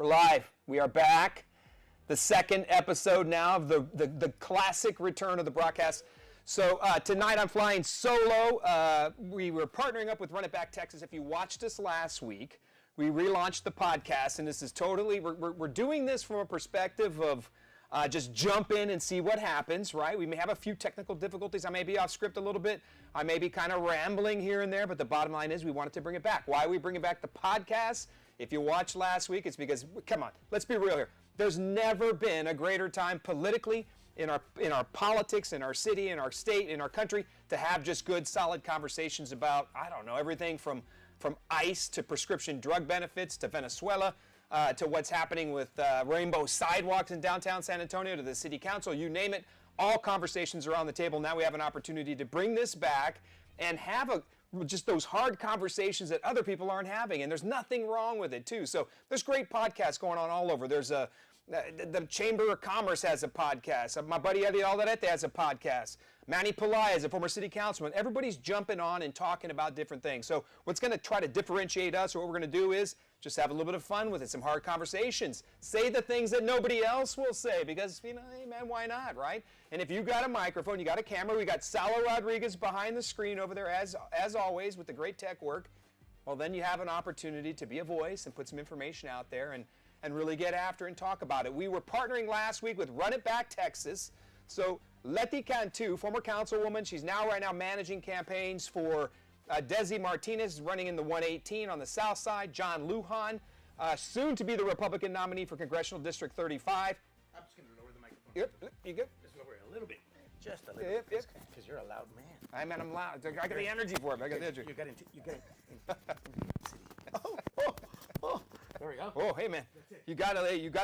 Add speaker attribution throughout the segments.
Speaker 1: We're live. We are back. The second episode now of the classic return of the Brockcast. So tonight I'm flying solo. We were partnering up with Run It Back Texas. If you watched us last week, we relaunched the podcast, and this is totally, we're doing this from a perspective of just jump in and see what happens, right? We may have a few technical difficulties. I may be off script a little bit. I may be kind of rambling here and there, but the bottom line is we wanted to bring it back. Why are we bringing back the podcast? If you watched last week, it's because, come on, let's be real here. There's never been a greater time politically in our politics, in our city, in our state, in our country, to have just good, solid conversations about, I don't know, everything from ICE to prescription drug benefits to Venezuela to what's happening with rainbow sidewalks in downtown San Antonio to the city council, you name it. All conversations are on the table. Now we have an opportunity to bring this back and have just those hard conversations that other people aren't having, and there's nothing wrong with it too. So there's great podcasts going on all over. There's the Chamber of Commerce has a podcast. My buddy Eddie Alderete has a podcast. Manny Pillai is a former city councilman. Everybody's jumping on and talking about different things. So what's going to try to differentiate us, or what we're going to do, is just have a little bit of fun with it, some hard conversations. Say the things that nobody else will say because, you know, hey man, why not, right? And if you got a microphone, you got a camera, we got Salo Rodriguez behind the screen over there as always with the great tech work, well then you have an opportunity to be a voice and put some information out there and really get after and talk about it. We were partnering last week with Run It Back Texas. So Letty Cantu, former councilwoman, she's right now managing campaigns for Desi Martinez, running in the 118 on the south side. John Lujan, soon to be the Republican nominee for Congressional District 35.
Speaker 2: I'm just going to lower the microphone.
Speaker 1: Yep, you good?
Speaker 2: Just lower it a little bit. Just a little bit. Because you're a loud man.
Speaker 1: I'm loud. I got the energy for it. I got the energy.
Speaker 2: You got There we go.
Speaker 1: Oh, hey man, you got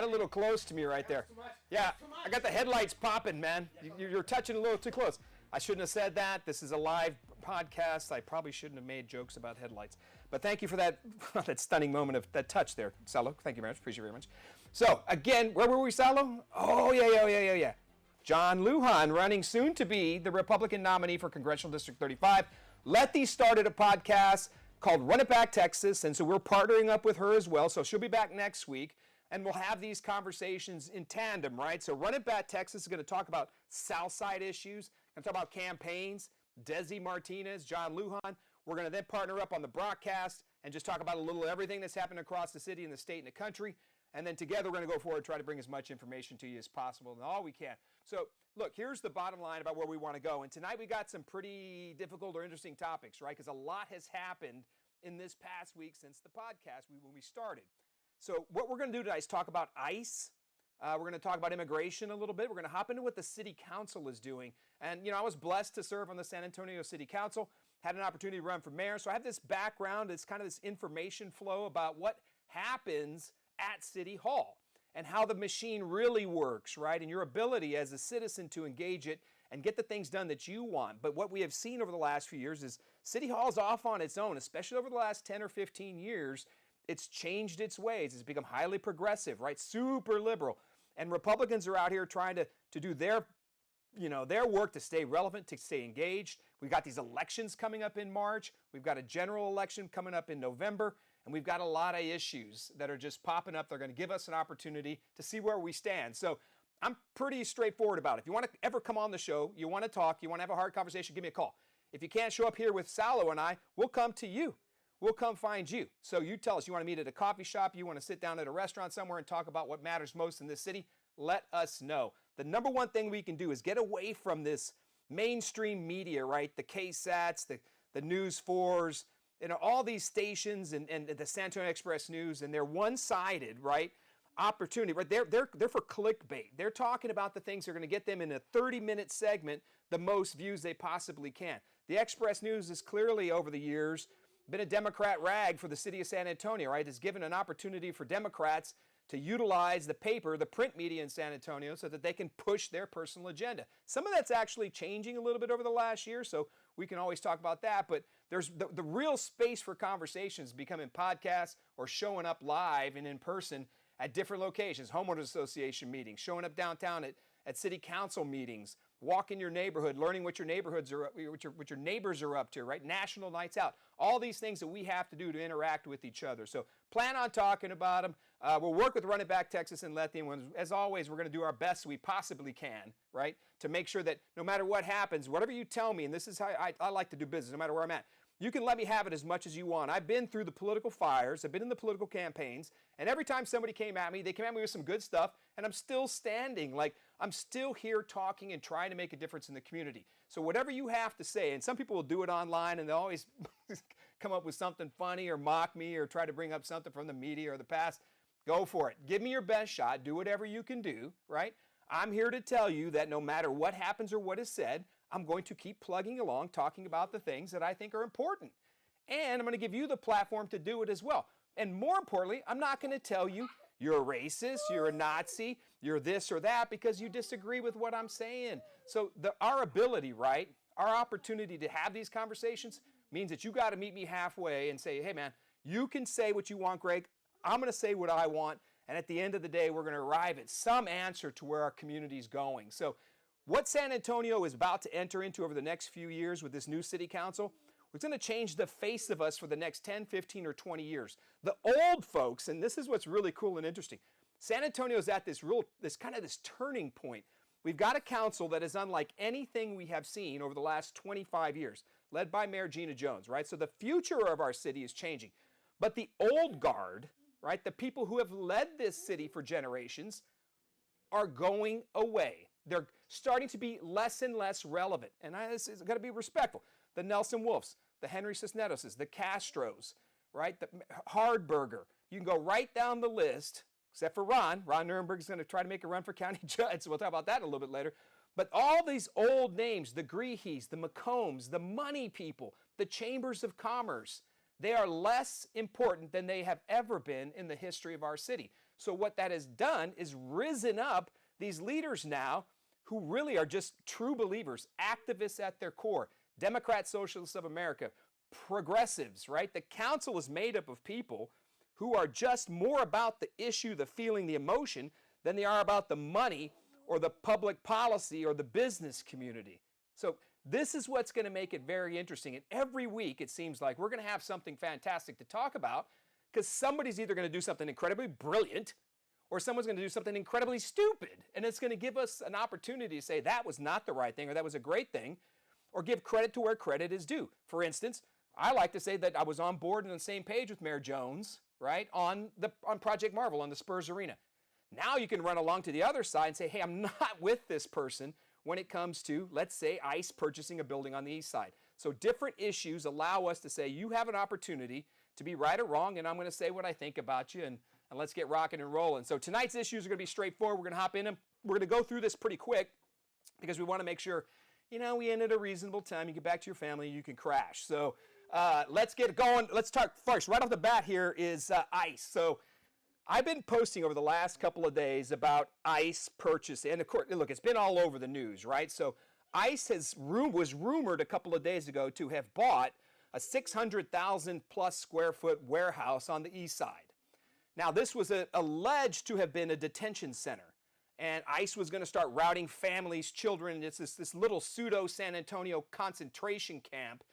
Speaker 1: a little close to me right there. Yeah, I got the headlights popping, man. You're touching a little too close. I shouldn't have said that. This is a live podcast. I probably shouldn't have made jokes about headlights. But thank you for that stunning moment of that touch there, Salo. Thank you very much. Appreciate it very much. So again, where were we, Salo? Oh yeah. John Lujan, running soon to be the Republican nominee for Congressional District 35. Letty started a podcast called Run It Back Texas, and so we're partnering up with her as well. So she'll be back next week, and we'll have these conversations in tandem, right? So Run It Back Texas is going to talk about Southside issues, going to talk about campaigns, Desi Martinez, John Lujan. We're going to then partner up on the Brockcast and just talk about a little of everything that's happened across the city and the state and the country. And then together we're going to go forward and try to bring as much information to you as possible and all we can. So look, here's the bottom line about where we want to go. And tonight we got some pretty difficult or interesting topics, right? Because a lot has happened in this past week since the podcast when we started. So what we're going to do tonight is talk about ICE. We're going to talk about immigration a little bit. We're going to hop into what the city council is doing. And, you know, I was blessed to serve on the San Antonio City Council, had an opportunity to run for mayor. So I have this background, it's kind of this information flow about what happens at City Hall and how the machine really works, right? And your ability as a citizen to engage it and get the things done that you want. But what we have seen over the last few years is City Hall's off on its own, especially over the last 10 or 15 years. It's changed its ways. It's become highly progressive, right? Super liberal. And Republicans are out here trying to do their work to stay relevant, to stay engaged. We've got these elections coming up in March. We've got a general election coming up in November. And we've got a lot of issues that are just popping up. They're going to give us an opportunity to see where we stand. So I'm pretty straightforward about it. If you want to ever come on the show, you want to talk, you want to have a hard conversation, give me a call. If you can't show up here with Salo and I, we'll come to you. We'll come find you. So you tell us, you want to meet at a coffee shop, you want to sit down at a restaurant somewhere and talk about what matters most in this city, let us know. The number one thing we can do is get away from this mainstream media, right? The KSATs, the News 4s, you know, all these stations and the San Antonio Express News, and they're one-sided, right? Opportunity, right? They're for clickbait. They're talking about the things that are going to get them in a 30-minute segment the most views they possibly can. The Express News has clearly, over the years, been a Democrat rag for the city of San Antonio, right? It's given an opportunity for Democrats to utilize the paper, the print media in San Antonio, so that they can push their personal agenda. Some of that's actually changing a little bit over the last year, so we can always talk about that, but there's the real space for conversations becoming podcasts or showing up live and in person at different locations, homeowners association meetings, showing up downtown at city council meetings, walking your neighborhood, learning what your neighborhoods are, what your neighbors are up to, right? National nights out, all these things that we have to do to interact with each other. So plan on talking about them. We'll work with Run It Back Texas and Let the In Ones. As always, we're going to do our best we possibly can, right? To make sure that no matter what happens, whatever you tell me, and this is how I like to do business, no matter where I'm at, you can let me have it as much as you want. I've been through the political fires. I've been in the political campaigns. And every time somebody came at me, they came at me with some good stuff. And I'm still standing. Like, I'm still here talking and trying to make a difference in the community. So whatever you have to say, and some people will do it online and they'll always come up with something funny or mock me or try to bring up something from the media or the past. Go for it. Give me your best shot. Do whatever you can do, right? I'm here to tell you that no matter what happens or what is said, I'm going to keep plugging along, talking about the things that I think are important. And I'm going to give you the platform to do it as well. And more importantly, I'm not going to tell you you're a racist, you're a Nazi, you're this or that because you disagree with what I'm saying. So our ability, right, our opportunity to have these conversations means that you got to meet me halfway and say, hey, man, you can say what you want, Greg. I'm going to say what I want. And at the end of the day, we're going to arrive at some answer to where our community is going. So what San Antonio is about to enter into over the next few years with this new city council, it's going to change the face of us for the next 10, 15, or 20 years. The old folks, and this is what's really cool and interesting, San Antonio is at this turning point. We've got a council that is unlike anything we have seen over the last 25 years, led by Mayor Gina Jones, right? So the future of our city is changing. But the old guard, right, the people who have led this city for generations, are going away. They're starting to be less and less relevant. And this is got to be respectful. The Nelson Wolfs, the Henry Cisneros, the Castros, right? The Hardberger. You can go right down the list, except for Ron. Ron Nirenberg's going to try to make a run for county judge. So we'll talk about that a little bit later. But all these old names, the Greehees, the McCombs, the money people, the chambers of commerce, they are less important than they have ever been in the history of our city. So what that has done is risen up these leaders now who really are just true believers, activists at their core, Democrat Socialists of America, progressives, right? The council is made up of people who are just more about the issue, the feeling, the emotion, than they are about the money or the public policy or the business community. So this is what's going to make it very interesting. And every week, it seems like we're going to have something fantastic to talk about because somebody's either going to do something incredibly brilliant or someone's going to do something incredibly stupid. And it's going to give us an opportunity to say that was not the right thing or that was a great thing, or give credit to where credit is due. For instance, I like to say that I was on board and on the same page with Mayor Jones, right, on Project Marvel, on the Spurs Arena. Now you can run along to the other side and say, hey, I'm not with this person when it comes to, let's say, ICE purchasing a building on the east side. So different issues allow us to say, you have an opportunity to be right or wrong, and I'm going to say what I think about you, and let's get rocking and rolling. So tonight's issues are going to be straightforward. We're going to hop in them. We're going to go through this pretty quick because we want to make sure, we end at a reasonable time. You get back to your family, you can crash. So let's get going. Let's talk first. Right off the bat here is ICE. So I've been posting over the last couple of days about ICE purchase. And of course, look, it's been all over the news, right? So ICE was rumored a couple of days ago to have bought a 600,000 plus square foot warehouse on the east side. Now, this was alleged to have been a detention center. And ICE was going to start routing families, children. It's this little pseudo San Antonio concentration camp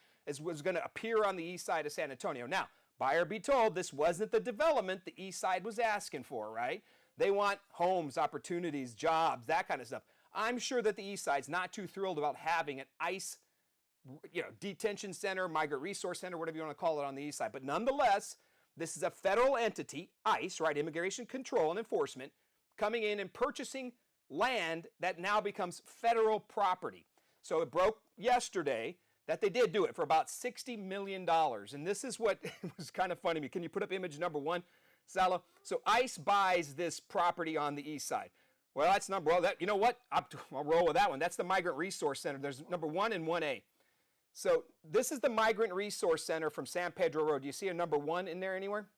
Speaker 1: was going to appear on the east side of San Antonio. Now, buyer be told, this wasn't the development the east side was asking for, right? They want homes, opportunities, jobs, that kind of stuff. I'm sure that the east side's not too thrilled about having an ICE detention center, migrant resource center, whatever you want to call it on the east side. But nonetheless, this is a federal entity, ICE, right, Immigration Control and Enforcement, coming in and purchasing land that now becomes federal property. So it broke yesterday that they did do it for about $60 million. And this is what was kind of funny to me. Can you put up image number one, Salo? So ICE buys this property on the east side. Well, that's number one. You know what? I'll roll with that one. That's the Migrant Resource Center. There's number 1 and 1A. So this is the Migrant Resource Center from San Pedro Road. Do you see a number 1 in there anywhere?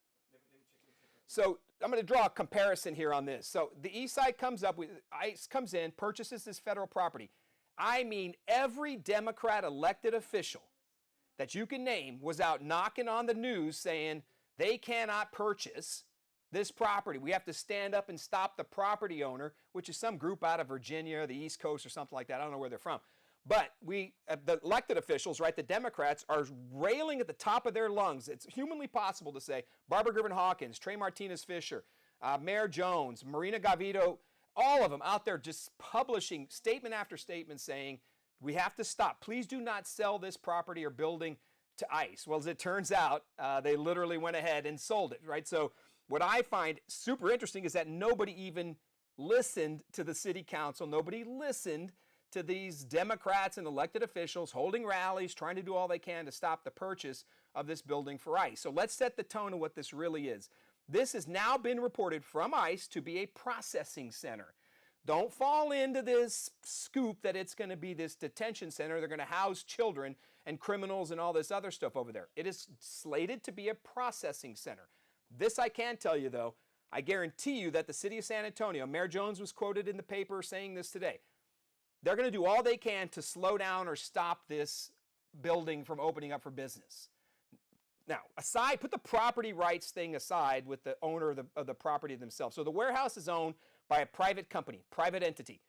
Speaker 1: So I'm going to draw a comparison here on this. So the east side comes up, ICE comes in, purchases this federal property. I mean, every Democrat elected official that you can name was out knocking on the news saying they cannot purchase this property. We have to stand up and stop the property owner, which is some group out of Virginia, the East Coast or something like that. I don't know where they're from. But the elected officials, right, the Democrats, are railing at the top of their lungs. It's humanly possible to say Barbara Griffin-Hawkins, Trey Martinez-Fisher, Mayor Jones, Marina Gavito, all of them out there just publishing statement after statement saying, we have to stop. Please do not sell this property or building to ICE. Well, as it turns out, they literally went ahead and sold it, right? So what I find super interesting is that nobody even listened to the city council. Nobody listened to these Democrats and elected officials holding rallies, trying to do all they can to stop the purchase of this building for ICE. So let's set the tone of what this really is. This has now been reported from ICE to be a processing center. Don't fall into this scoop that it's going to be this detention center. They're going to house children and criminals and all this other stuff over there. It is slated to be a processing center. This I can tell you, though. I guarantee you that the city of San Antonio, Mayor Jones was quoted in the paper saying this today, they're going to do all they can to slow down or stop this building from opening up for business. Now, put the property rights thing aside with the owner of the property themselves. So the warehouse is owned by a private company, private entity.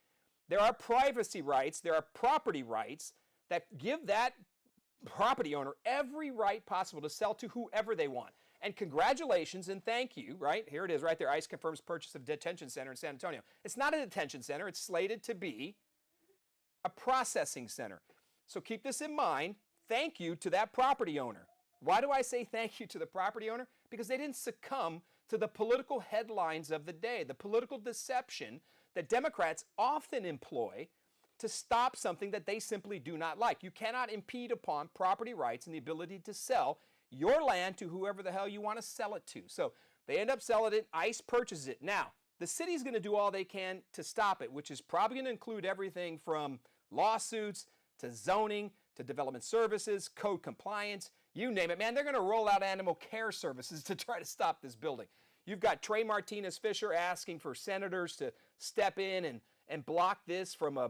Speaker 1: There are privacy rights, there are property rights that give that property owner every right possible to sell to whoever they want. And congratulations and thank you, right? Here it is right there. ICE confirms purchase of detention center in San Antonio. It's not a detention center. It's slated to be a processing center. So keep this in mind. Thank you to that property owner. Why do I say thank you to the property owner? Because they didn't succumb to the political headlines of the day, the political deception that Democrats often employ to stop something that they simply do not like. You cannot impede upon property rights and the ability to sell your land to whoever the hell you want to sell it to. So they end up selling it. ICE purchases it. Now, the city's going to do all they can to stop it, which is probably going to include everything from lawsuits to zoning to development services, code compliance, you name it. Man, they're going to roll out animal care services to try to stop this building. You've got Trey Martinez-Fisher asking for senators to step in and block this from a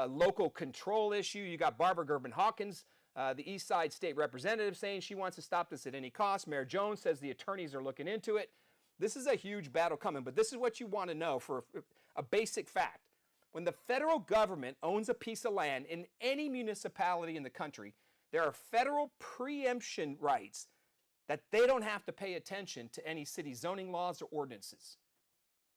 Speaker 1: local control issue. You got Barbara Griffin-Hawkins, the East Side State Representative, saying she wants to stop this at any cost. Mayor Jones says the attorneys are looking into it. This is a huge battle coming, but this is what you want to know for a basic fact. When the federal government owns a piece of land in any municipality in the country, there are federal preemption rights that they don't have to pay attention to any city zoning laws or ordinances,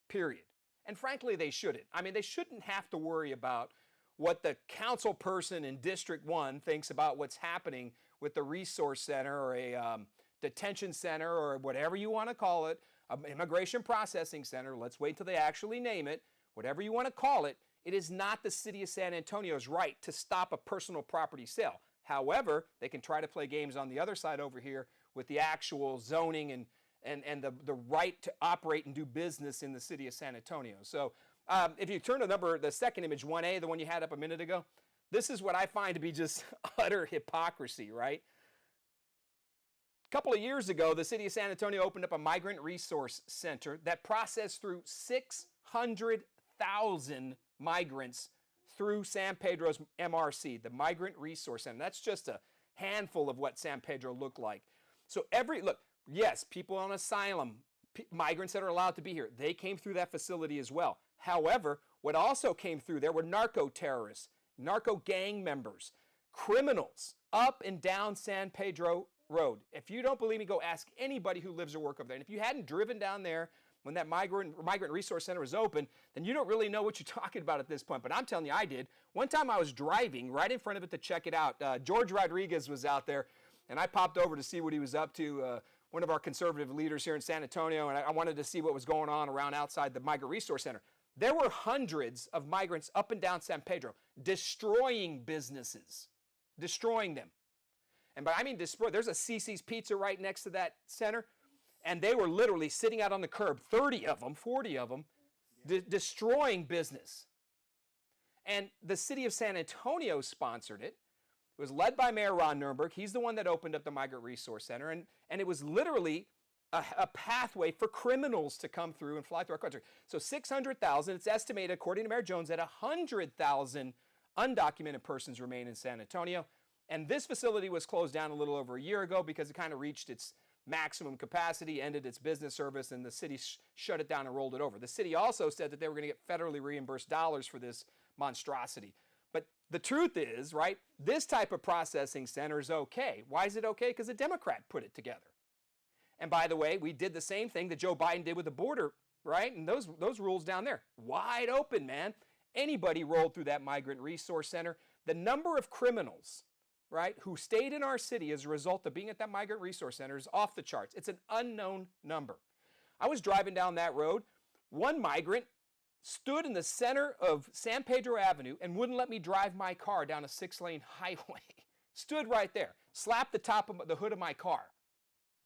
Speaker 1: period. And frankly, they shouldn't. I mean, they shouldn't have to worry about what the council person in District 1 thinks about what's happening with the resource center or a detention center or whatever you want to call it, an immigration processing center. Let's wait till they actually name it. Whatever you want to call it, it is not the city of San Antonio's right to stop a personal property sale. However, they can try to play games on the other side over here with the actual zoning and the right to operate and do business in the city of San Antonio. So if you turn to the second image, 1A, the one you had up a minute ago, this is what I find to be just utter hypocrisy, right? A couple of years ago, the city of San Antonio opened up a migrant resource center that processed through 600,000 migrants through San Pedro's MRC, the Migrant Resource Center. That's just a handful of what San Pedro looked like. So yes, people on asylum, migrants that are allowed to be here, they came through that facility as well. However, what also came through there were narco terrorists, narco gang members, criminals up and down San Pedro Road. If you don't believe me, go ask anybody who lives or works over there. And if you hadn't driven down there when that migrant resource center was open, then you don't really know what you're talking about at this point. But I'm telling you, I did. One time I was driving right in front of it to check it out. George Rodriguez was out there, and I popped over to see what he was up to, one of our conservative leaders here in San Antonio, and I wanted to see what was going on around outside the Migrant Resource Center. There were hundreds of migrants up and down San Pedro destroying businesses, destroying them. And I mean destroy. There's a CC's Pizza right next to that center. And they were literally sitting out on the curb, 30 of them, 40 of them, destroying business. And the city of San Antonio sponsored it. It was led by Mayor Ron Nirenberg. He's the one that opened up the Migrant Resource Center. And it was literally a pathway for criminals to come through and fly through our country. So 600,000, it's estimated, according to Mayor Jones, that 100,000 undocumented persons remain in San Antonio. And this facility was closed down a little over a year ago because it kind of reached its maximum capacity, ended its business service, and the city shut it down and rolled it over. The city also said that they were going to get federally reimbursed dollars for this monstrosity. But the truth is, right, this type of processing center is okay. Why is it okay? Because a Democrat put it together. And by the way, we did the same thing that Joe Biden did with the border, right? And those rules down there, wide open, man. Anybody rolled through that migrant resource center. The number of criminals, right, who stayed in our city as a result of being at that migrant resource center is off the charts. It's an unknown number. I was driving down that road. One migrant stood in the center of San Pedro Avenue and wouldn't let me drive my car down a 6-lane highway. Stood right there, slapped the top of the hood of my car.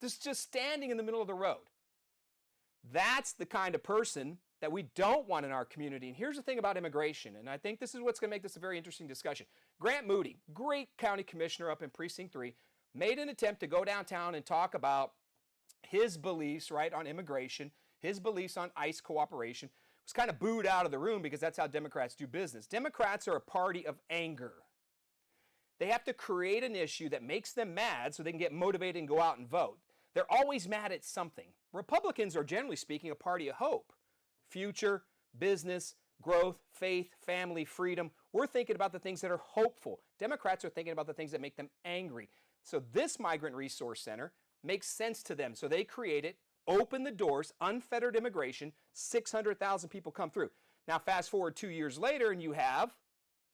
Speaker 1: Just standing in the middle of the road. That's the kind of person that we don't want in our community. And here's the thing about immigration, and I think this is what's going to make this a very interesting discussion. Grant Moody, great county commissioner up in Precinct 3, made an attempt to go downtown and talk about his beliefs, right, on immigration, his beliefs on ICE cooperation. Was kind of booed out of the room because that's how Democrats do business. Democrats are a party of anger. They have to create an issue that makes them mad so they can get motivated and go out and vote. They're always mad at something. Republicans are, generally speaking, a party of hope. Future, business, growth, faith, family, freedom. We're thinking about the things that are hopeful. Democrats are thinking about the things that make them angry. So this Migrant Resource Center makes sense to them. So they create it, open the doors, unfettered immigration, 600,000 people come through. Now fast forward 2 years later and you have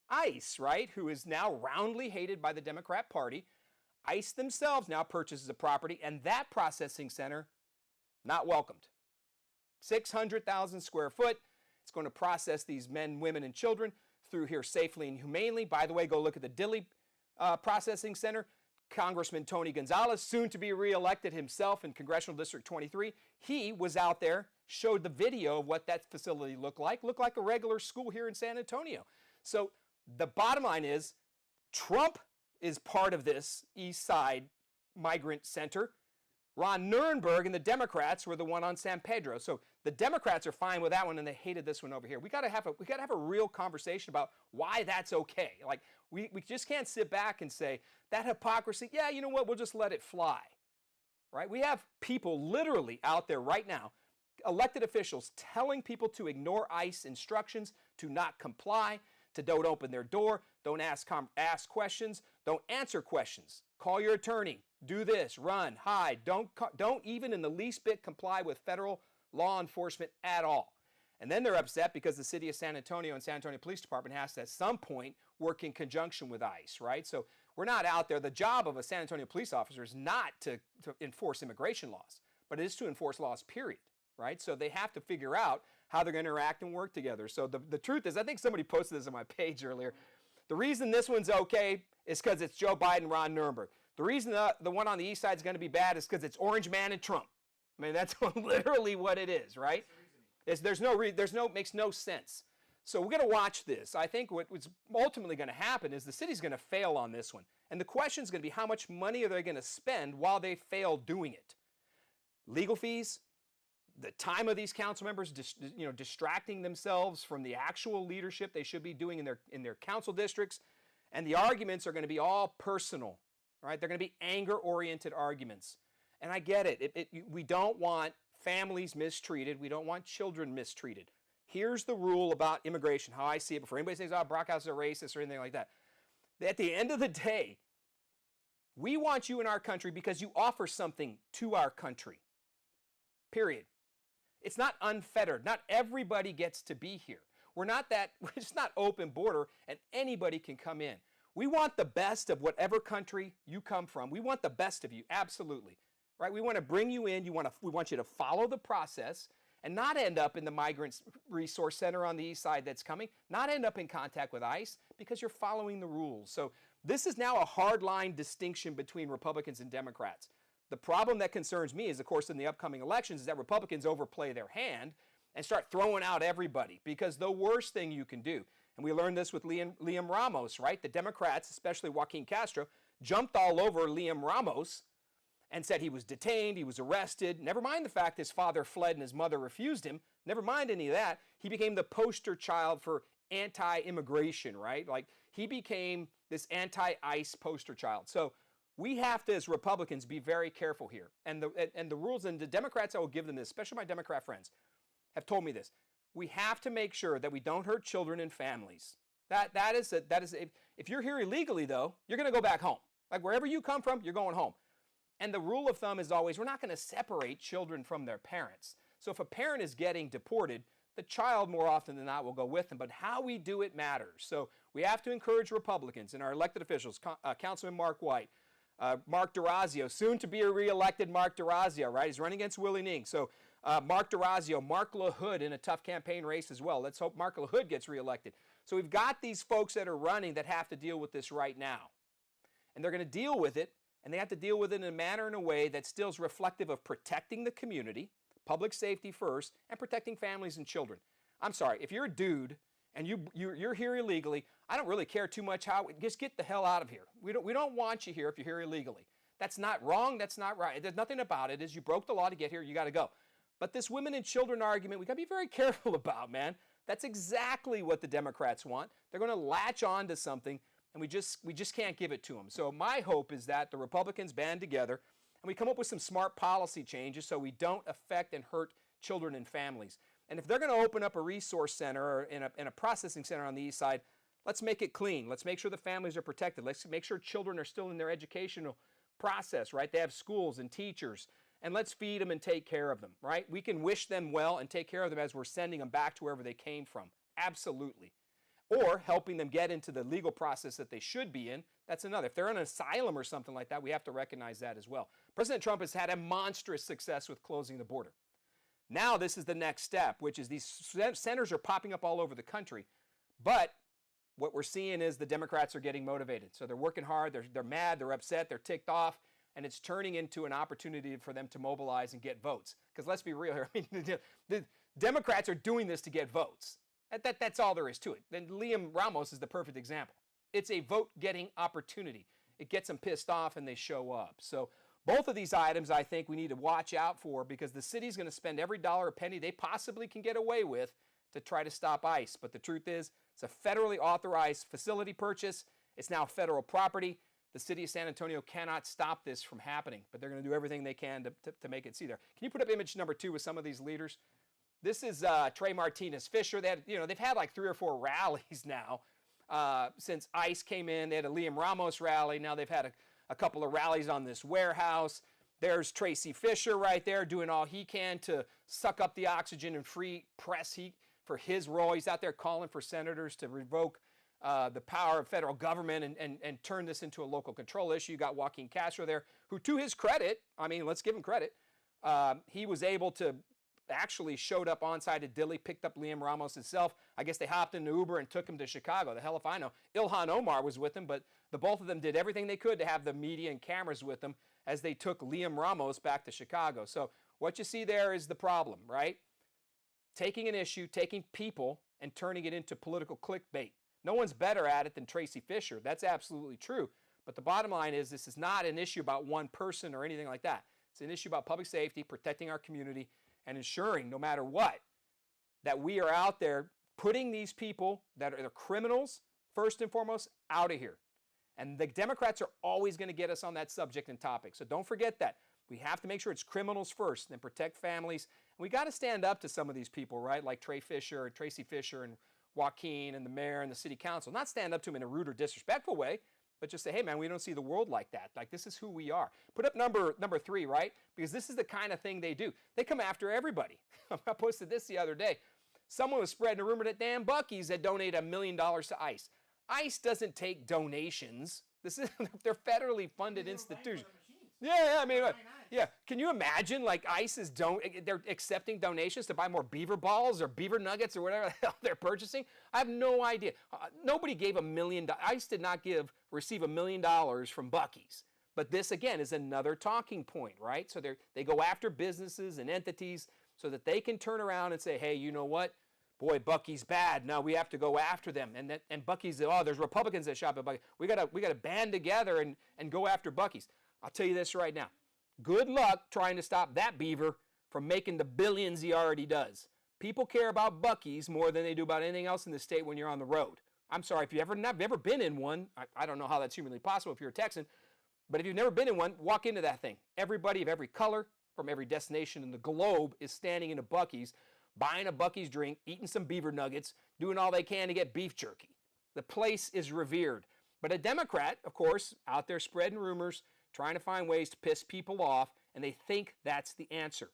Speaker 1: ICE, right, who is now roundly hated by the Democrat Party. ICE themselves now purchases a property, and that processing center, not welcomed. 600,000 square foot. It's going to process these men, women, and children through here safely and humanely. By the way, go look at the Dilley Processing Center. Congressman Tony Gonzalez, soon to be reelected himself in Congressional District 23, he was out there, showed the video of what that facility looked like a regular school here in San Antonio. So the bottom line is, Trump is part of this East Side Migrant Center. Ron Nirenberg and the Democrats were the one on San Pedro. So the Democrats are fine with that one, and they hated this one over here. We got to have a real conversation about why that's okay. Like we just can't sit back and say that hypocrisy. Yeah, you know what? We'll just let it fly. Right? We have people literally out there right now, elected officials telling people to ignore ICE instructions, to not comply, to don't open their door, don't ask questions, don't answer questions. Call your attorney. Do this, run, hide, don't even in the least bit comply with federal law enforcement at all. And then they're upset because the city of San Antonio and San Antonio Police Department has to at some point work in conjunction with ICE, right? So we're not out there. The job of a San Antonio police officer is not to enforce immigration laws, but it is to enforce laws, period, right? So they have to figure out how they're going to interact and work together. So the truth is, I think somebody posted this on my page earlier. The reason this one's okay is because it's Joe Biden, Ron Nirenberg. The reason the one on the east side is going to be bad is because it's Orange Man and Trump. I mean, that's literally what it is, right? Makes no sense. So we're going to watch this. I think what's ultimately going to happen is the city's going to fail on this one. And the question is going to be how much money are they going to spend while they fail doing it? Legal fees, the time of these council members, distracting themselves from the actual leadership they should be doing in their council districts, and the arguments are going to be all personal. Right? They're going to be anger-oriented arguments. And I get it. We don't want families mistreated. We don't want children mistreated. Here's the rule about immigration, how I see it, before anybody says, Brockcast is a racist or anything like that. At the end of the day, we want you in our country because you offer something to our country. Period. It's not unfettered. Not everybody gets to be here. It's not open border and anybody can come in. We want the best of whatever country you come from. We want the best of you, absolutely. Right? We want to bring you in. We want you to follow the process and not end up in the Migrant Resource Center on the east side that's coming, not end up in contact with ICE because you're following the rules. So this is now a hard-line distinction between Republicans and Democrats. The problem that concerns me is, of course, in the upcoming elections is that Republicans overplay their hand and start throwing out everybody, because the worst thing you can do, and we learned this with Liam Ramos, right? The Democrats, especially Joaquin Castro, jumped all over Liam Ramos and said he was detained, he was arrested. Never mind the fact his father fled and his mother refused him. Never mind any of that. He became the poster child for anti-immigration, right? Like, he became this anti-ICE poster child. So We have to, as Republicans, be very careful here. And the rules, and the Democrats, I will give them this, especially my Democrat friends, have told me this. We have to make sure that we don't hurt children and families. If you're here illegally, though, you're going to go back home. Like wherever you come from, you're going home. And the rule of thumb is always, we're not going to separate children from their parents. So if a parent is getting deported, the child more often than not will go with them. But how we do it matters. So we have to encourage Republicans and our elected officials, Councilman Mark White, Mark DeRazio, soon to be re-elected Mark DeRazio, right? He's running against Willie Ning. So Mark DeRazio, Mark LaHood in a tough campaign race as well. Let's hope Mark LaHood gets re-elected. So we've got these folks that are running that have to deal with this right now. And they're going to deal with it, and they have to deal with it in a manner and a way that still is reflective of protecting the community, public safety first, and protecting families and children. I'm sorry, if you're a dude and you're here illegally, I don't really care too much how, just get the hell out of here. We don't want you here if you're here illegally. That's not wrong, that's not right. There's nothing about it. Is you broke the law to get here, you got to go. But this women and children argument, we got to be very careful about, man. That's exactly what the Democrats want. They're going to latch on to something, and we just can't give it to them. So my hope is that the Republicans band together and we come up with some smart policy changes so we don't affect and hurt children and families. And if they're going to open up a resource center or in a processing center on the east side, let's make it clean. Let's make sure the families are protected. Let's make sure children are still in their educational process, right? They have schools and teachers. And let's feed them and take care of them, right? We can wish them well and take care of them as we're sending them back to wherever they came from. Absolutely. Or helping them get into the legal process that they should be in. That's another. If they're in an asylum or something like that, we have to recognize that as well. President Trump has had a monstrous success with closing the border. Now this is the next step, which is these centers are popping up all over the country. But what we're seeing is the Democrats are getting motivated. So they're working hard, they're mad, they're upset, they're ticked off, and it's turning into an opportunity for them to mobilize and get votes. Because let's be real here, I mean, the Democrats are doing this to get votes. That's all there is to it. Then Liam Ramos is the perfect example. It's a vote-getting opportunity. It gets them pissed off and they show up. So both of these items I think we need to watch out for because the city's going to spend every dollar or penny they possibly can get away with to try to stop ICE. But the truth is, it's a federally authorized facility purchase. It's now federal property. The city of San Antonio cannot stop this from happening, but they're going to do everything they can to make it see there. Can you put up image number 2 with some of these leaders? This is Trey Martinez Fisher. They've had like 3 or 4 rallies now since ICE came in. They had a Liam Ramos rally. Now they've had a couple of rallies on this warehouse. There's Tracy Fisher right there doing all he can to suck up the oxygen and free press heat for his role. He's out there calling for senators to revoke the power of federal government and turn this into a local control issue. You got Joaquin Castro there, who to his credit, I mean, let's give him credit, he was able to actually showed up on site at Dilley, picked up Liam Ramos himself. I guess they hopped in the Uber and took him to Chicago. The hell if I know. Ilhan Omar was with him, but the both of them did everything they could to have the media and cameras with them as they took Liam Ramos back to Chicago. So what you see there is the problem, right? Taking an issue, taking people, and turning it into political clickbait. No one's better at it than Tracy Fisher. That's absolutely true. But the bottom line is this is not an issue about one person or anything like that. It's an issue about public safety, protecting our community, and ensuring, no matter what, that we are out there putting these people that are the criminals, first and foremost, out of here. And the Democrats are always going to get us on that subject and topic. So don't forget that. We have to make sure it's criminals first, then protect families. And we got to stand up to some of these people, right? Like Tracy Fisher, and Joaquin, and the mayor, and the city council. Not stand up to them in a rude or disrespectful way, but just say, hey, man, we don't see the world like that. Like, this is who we are. Put up number 3, right? Because this is the kind of thing they do. They come after everybody. I posted this the other day. Someone was spreading a rumor that Dan Buc-ee's had donated $1 million to ICE. ICE doesn't take donations. They're federally funded institutions. Yeah, I mean, yeah. Can you imagine, like, ICE is they're accepting donations to buy more beaver balls or beaver nuggets or whatever the hell they're purchasing? I have no idea. Nobody gave $1 million. ICE did not receive $1 million from Buc-ee's. But this, again, is another talking point, right? So they go after businesses and entities so that they can turn around and say, hey, you know what? Boy, Buc-ee's bad. Now we have to go after them. And Buc-ee's, there's Republicans that shop at Buc-ee's. We gotta band together and go after Buc-ee's. I'll tell you this right now. Good luck trying to stop that beaver from making the billions he already does. People care about Buc-ee's more than they do about anything else in the state when you're on the road. I'm sorry, if you've ever been in one, I don't know how that's humanly possible if you're a Texan, But if you've never been in one, walk into that thing. Everybody of every color from every destination in the globe is standing in a Buc-ee's, buying a Buc-ee's drink, eating some beaver nuggets, doing all they can to get beef jerky. The place is revered. But a Democrat, of course, out there spreading rumors, trying to find ways to piss people off, and they think that's the answer.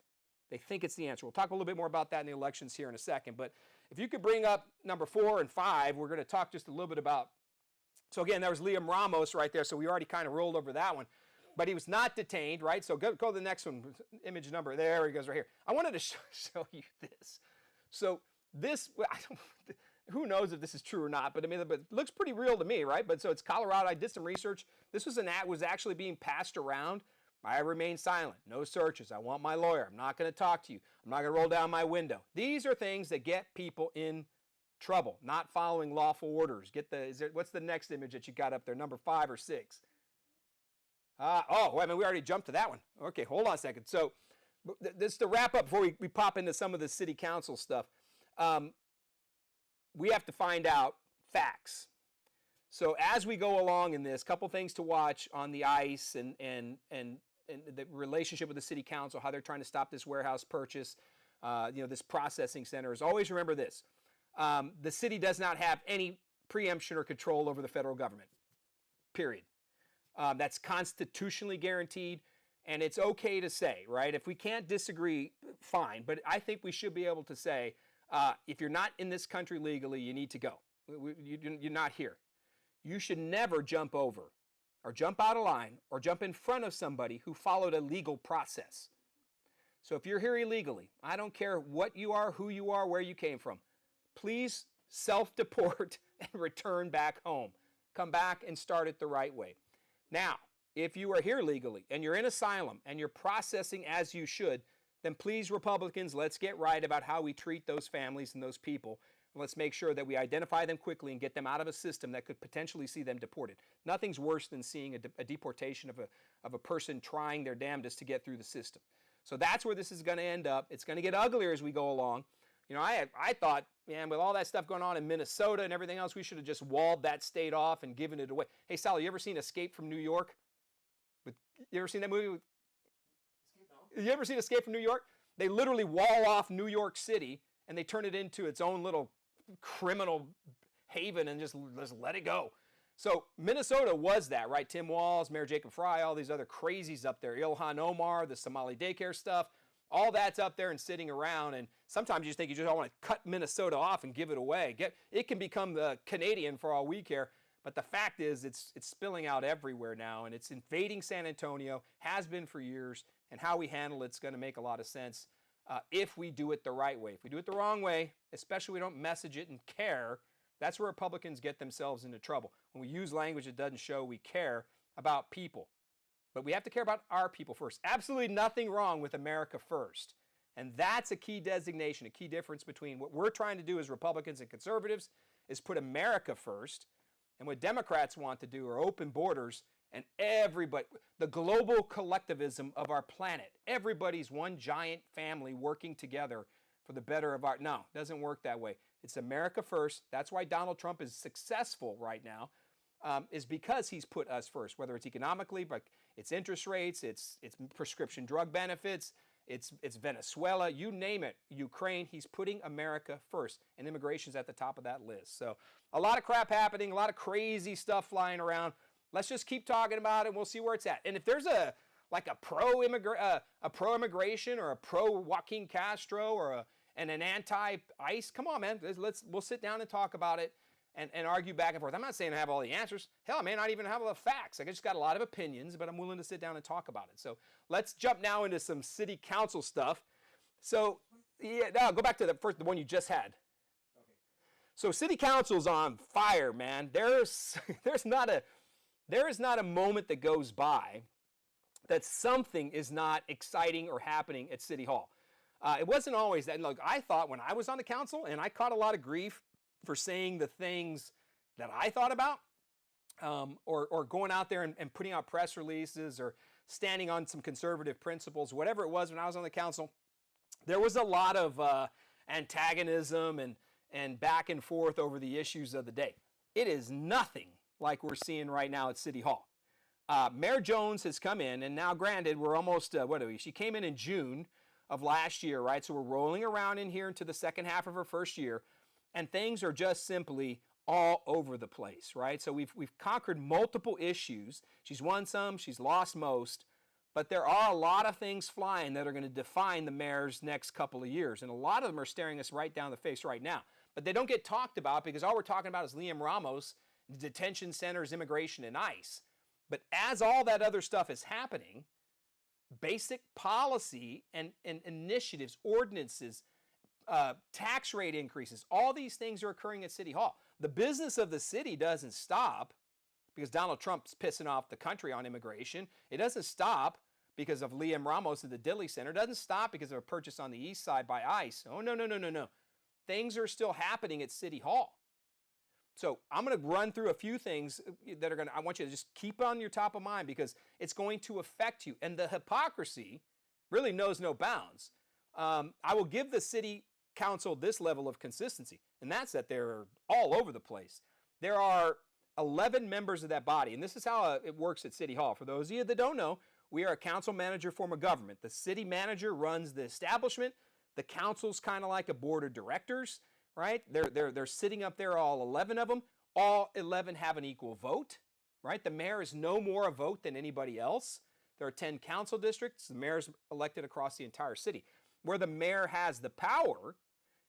Speaker 1: They think it's the answer. We'll talk a little bit more about that in the elections here in a second. But if you could bring up number 4 and 5, we're going to talk just a little bit about. So again, that was Liam Ramos right there. So we already kind of rolled over that one. But he was not detained, right? So go to the next one, image number. There he goes right here. I wanted to show you this. So this, who knows if this is true or not, but I mean, it looks pretty real to me, right? But so it's Colorado. I did some research. This was was actually being passed around. I remain silent. No searches. I want my lawyer. I'm not going to talk to you. I'm not going to roll down my window. These are things that get people in trouble, not following lawful orders. What's the next image that you got up there? Number 5 or 6? We already jumped to that one. Okay, hold on a second. So this to wrap up before we pop into some of the city council stuff. We have to find out facts. So as we go along in this, couple things to watch on the ICE and the relationship with the city council, how they're trying to stop this warehouse purchase, this processing center. Is always remember this. The city does not have any preemption or control over the federal government, period. That's constitutionally guaranteed, and it's okay to say, right? If we can't disagree, fine, but I think we should be able to say, if you're not in this country legally, you need to go. You're not here. You should never jump over or jump out of line or jump in front of somebody who followed a legal process. So if you're here illegally, I don't care what you are, who you are, where you came from, please self-deport and return back home. Come back and start it the right way. Now, if you are here legally and you're in asylum and you're processing as you should, then please, Republicans, let's get right about how we treat those families and those people. Let's make sure that we identify them quickly and get them out of a system that could potentially see them deported. Nothing's worse than seeing a deportation of a person trying their damnedest to get through the system. So that's where this is going to end up. It's going to get uglier as we go along. You know, I thought, man, with all that stuff going on in Minnesota and everything else, we should have just walled that state off and given it away. Hey, Sally, you ever seen Escape from New York? You ever seen that movie? You ever seen Escape from New York? They literally wall off New York City and they turn it into its own little criminal haven and just let it go. So Minnesota was that, right? Tim Walz, Mayor Jacob Fry, all these other crazies up there. Ilhan Omar, the Somali daycare stuff, all that's up there and sitting around. And sometimes you just think you just want to cut Minnesota off and give it away. It can become the Canadian for all we care. But the fact is it's spilling out everywhere now, and it's invading San Antonio, has been for years, and how we handle it's going to make a lot of sense if we do it the right way. If we do it the wrong way, especially we don't message it and care, that's where Republicans get themselves into trouble. When we use language that doesn't show we care about people. But we have to care about our people first. Absolutely nothing wrong with America first. And that's a key designation, a key difference between what we're trying to do as Republicans and conservatives is put America first. And what Democrats want to do are open borders and everybody, the global collectivism of our planet. Everybody's one giant family working together for the better of our, no, it doesn't work that way. It's America first. That's why Donald Trump is successful right now, is because he's put us first, whether it's economically, but it's interest rates, it's prescription drug benefits, it's Venezuela, you name it, Ukraine, he's putting America first, and immigration's at the top of that list. So a lot of crap happening, a lot of crazy stuff flying around. Let's just keep talking about it, and we'll see where it's at. And if there's a pro-immigration or a pro-Joaquin Castro or an anti-ICE, come on, man, we'll sit down and talk about it and argue back and forth. I'm not saying I have all the answers. Hell, I may not even have all the facts. I just got a lot of opinions, but I'm willing to sit down and talk about it. So let's jump now into some city council stuff. So yeah, now go back to the one you just had. So city council's on fire, man. There is not a moment that goes by that something is not exciting or happening at City Hall. It wasn't always that. Look, I thought when I was on the council, and I caught a lot of grief for saying the things that I thought about, or going out there and putting out press releases or standing on some conservative principles, whatever it was when I was on the council, there was a lot of antagonism and back and forth over the issues of the day. It is nothing like we're seeing right now at City Hall. Mayor Jones has come in, and now granted, we're almost, she came in June of last year, right? So we're rolling around in here into the second half of her first year, and things are just simply all over the place, right? So we've conquered multiple issues. She's won some, she's lost most, but there are a lot of things flying that are going to define the mayor's next couple of years, and a lot of them are staring us right down the face right now. But they don't get talked about because all we're talking about is Liam Ramos, detention centers, immigration, and ICE. But as all that other stuff is happening, basic policy and initiatives, ordinances, tax rate increases, all these things are occurring at City Hall. The business of the city doesn't stop because Donald Trump's pissing off the country on immigration. It doesn't stop because of Liam Ramos at the Dilley Center. It doesn't stop because of a purchase on the east side by ICE. Oh, no. Things are still happening at City Hall. So I'm going to run through a few things that I want you to just keep on your top of mind because it's going to affect you. And the hypocrisy really knows no bounds. I will give the city council this level of consistency, and that's that they're all over the place. There are 11 members of that body, and this is how it works at City Hall. For those of you that don't know, we are a council manager form of government. The city manager runs the establishment. The council's kind of like a board of directors, right? They're sitting up there, all 11 of them. All 11 have an equal vote, right? The mayor is no more a vote than anybody else. There are 10 council districts. The mayor's elected across the entire city. Where the mayor has the power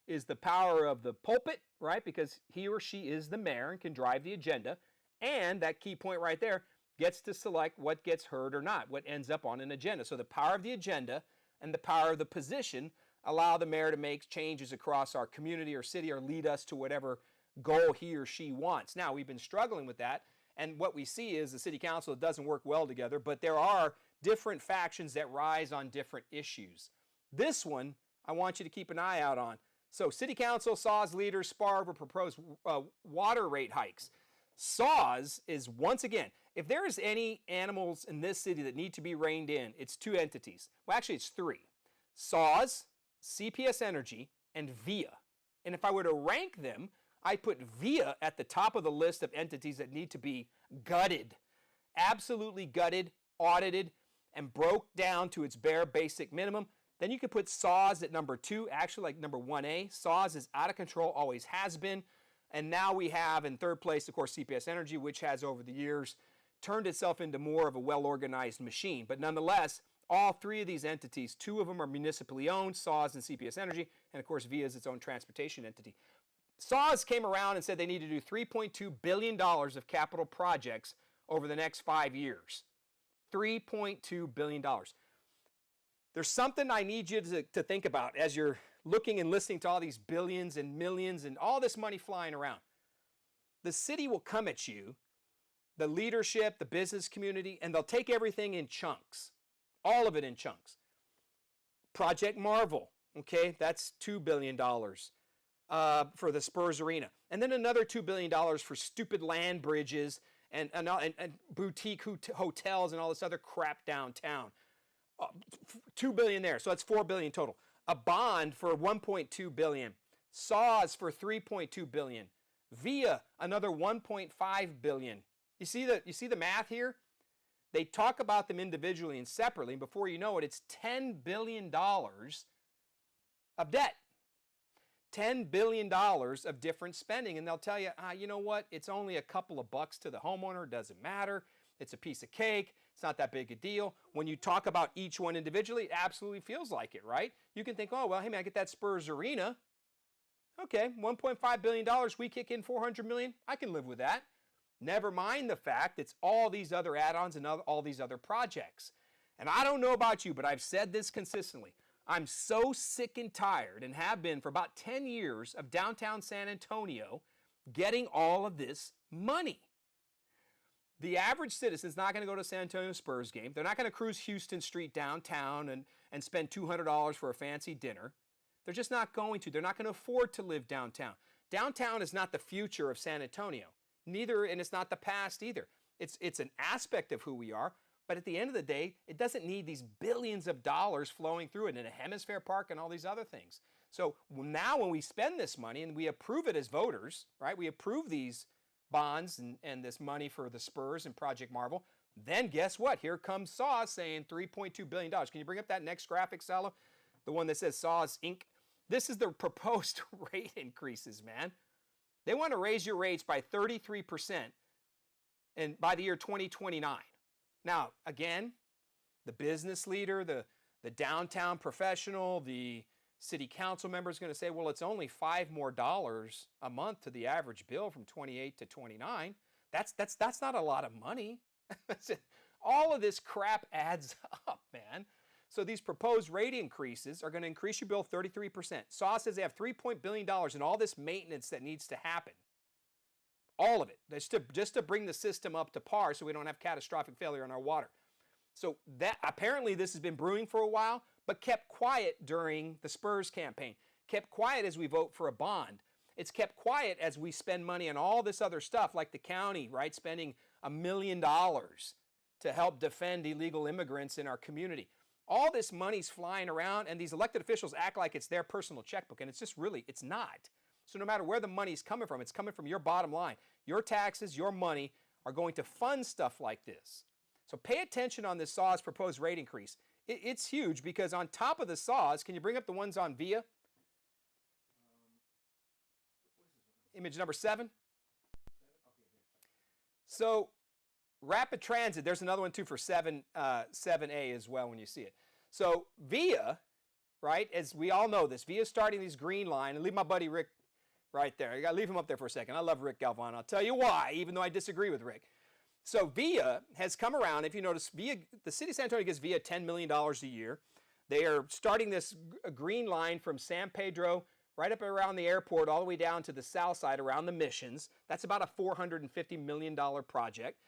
Speaker 1: is the power of the pulpit, right? Because he or she is the mayor and can drive the agenda. And that key point right there gets to select what gets heard or not, what ends up on an agenda. So the power of the agenda and the power of the position allow the mayor to make changes across our community or city or lead us to whatever goal he or she wants. Now, we've been struggling with that, and what we see is the city council doesn't work well together, but there are different factions that rise on different issues. This one, I want you to keep an eye out on. So, city council, SAWS leaders spar over proposed water rate hikes. SAWS is, once again, if there is any animals in this city that need to be reined in, it's two entities. Well, actually, it's three. SAWS, CPS Energy, and VIA. And if I were to rank them, I put VIA at the top of the list of entities that need to be gutted. Absolutely gutted, audited, and broke down to its bare basic minimum. Then you could put SAWS at number 2, actually like number 1A. SAWS is out of control, always has been. And now we have in third place, of course, CPS Energy, which has over the years turned itself into more of a well-organized machine. But nonetheless, all three of these entities, two of them are municipally owned, SAWS and CPS Energy, and of course VIA is its own transportation entity. SAWS came around and said they need to do $3.2 billion of capital projects over the next 5 years. $3.2 billion. There's something I need you to think about as you're looking and listening to all these billions and millions and all this money flying around. The city will come at you, the leadership, the business community, and they'll take everything in chunks. All of it in chunks. Project Marvel, okay, that's $2 billion for the Spurs Arena. And then another $2 billion for stupid land bridges and boutique hotels and all this other crap downtown. $2 billion there, so that's $4 billion total. A bond for $1.2 billion. SAWS for $3.2 billion. VIA, another $1.5 billion. You see the math here? They talk about them individually and separately, and before you know it, it's $10 billion of debt. $10 billion of different spending, and they'll tell you, you know what, it's only a couple of bucks to the homeowner, it doesn't matter, it's a piece of cake, it's not that big a deal. When you talk about each one individually, it absolutely feels like it, right? You can think, oh, well, hey man, I get that Spurs Arena. Okay, $1.5 billion, we kick in $400 million, I can live with that. Never mind the fact it's all these other add-ons and all these other projects. And I don't know about you, but I've said this consistently. I'm so sick and tired, and have been for about 10 years, of downtown San Antonio getting all of this money. The average citizen's not going to go to San Antonio Spurs game. They're not going to cruise Houston Street downtown and spend $200 for a fancy dinner. They're just not going to. They're not going to afford to live downtown. Downtown is not the future of San Antonio. Neither, and it's not the past either. It's an aspect of who we are, but at the end of the day, it doesn't need these billions of dollars flowing through it in a Hemisphere Park and all these other things. So now when we spend this money and we approve it as voters, right? We approve these bonds and this money for the Spurs and Project Marvel. Then guess what? Here comes SAWS saying $3.2 billion. Can you bring up that next graphic, Salo? The one that says SAWS Inc. This is the proposed rate increases, man. They want to raise your rates by 33% and by the year 2029. Now, again, the business leader, the downtown professional, the city council member is going to say, well, it's only $5 more a month to the average bill from 28 to 29. That's not a lot of money. All of this crap adds up, man. So these proposed rate increases are going to increase your bill 33%. SAWS says they have $3 billion in all this maintenance that needs to happen. All of it, just to bring the system up to par so we don't have catastrophic failure on our water. So that apparently this has been brewing for a while, but kept quiet during the Spurs campaign. Kept quiet as we vote for a bond. It's kept quiet as we spend money on all this other stuff, like the county, right, spending $1 million to help defend illegal immigrants in our community. All this money's flying around, and these elected officials act like it's their personal checkbook, and it's just really, it's not. So no matter where the money's coming from, it's coming from your bottom line. Your taxes, your money are going to fund stuff like this. So pay attention on this SAWS proposed rate increase. It's huge because on top of the SAWS, can you bring up the ones on VIA? Image number 7. So rapid transit, there's another one too for 7A as well when you see it. So VIA, right, as we all know this, VIA starting these green line, and leave my buddy Rick right there. You got to leave him up there for a second. I love Rick Galvan. I'll tell you why, even though I disagree with Rick. So VIA has come around. If you notice, VIA, the city of San Antonio gives VIA $10 million a year. They are starting this green line from San Pedro right up around the airport all the way down to the south side around the Missions. That's about a $450 million project.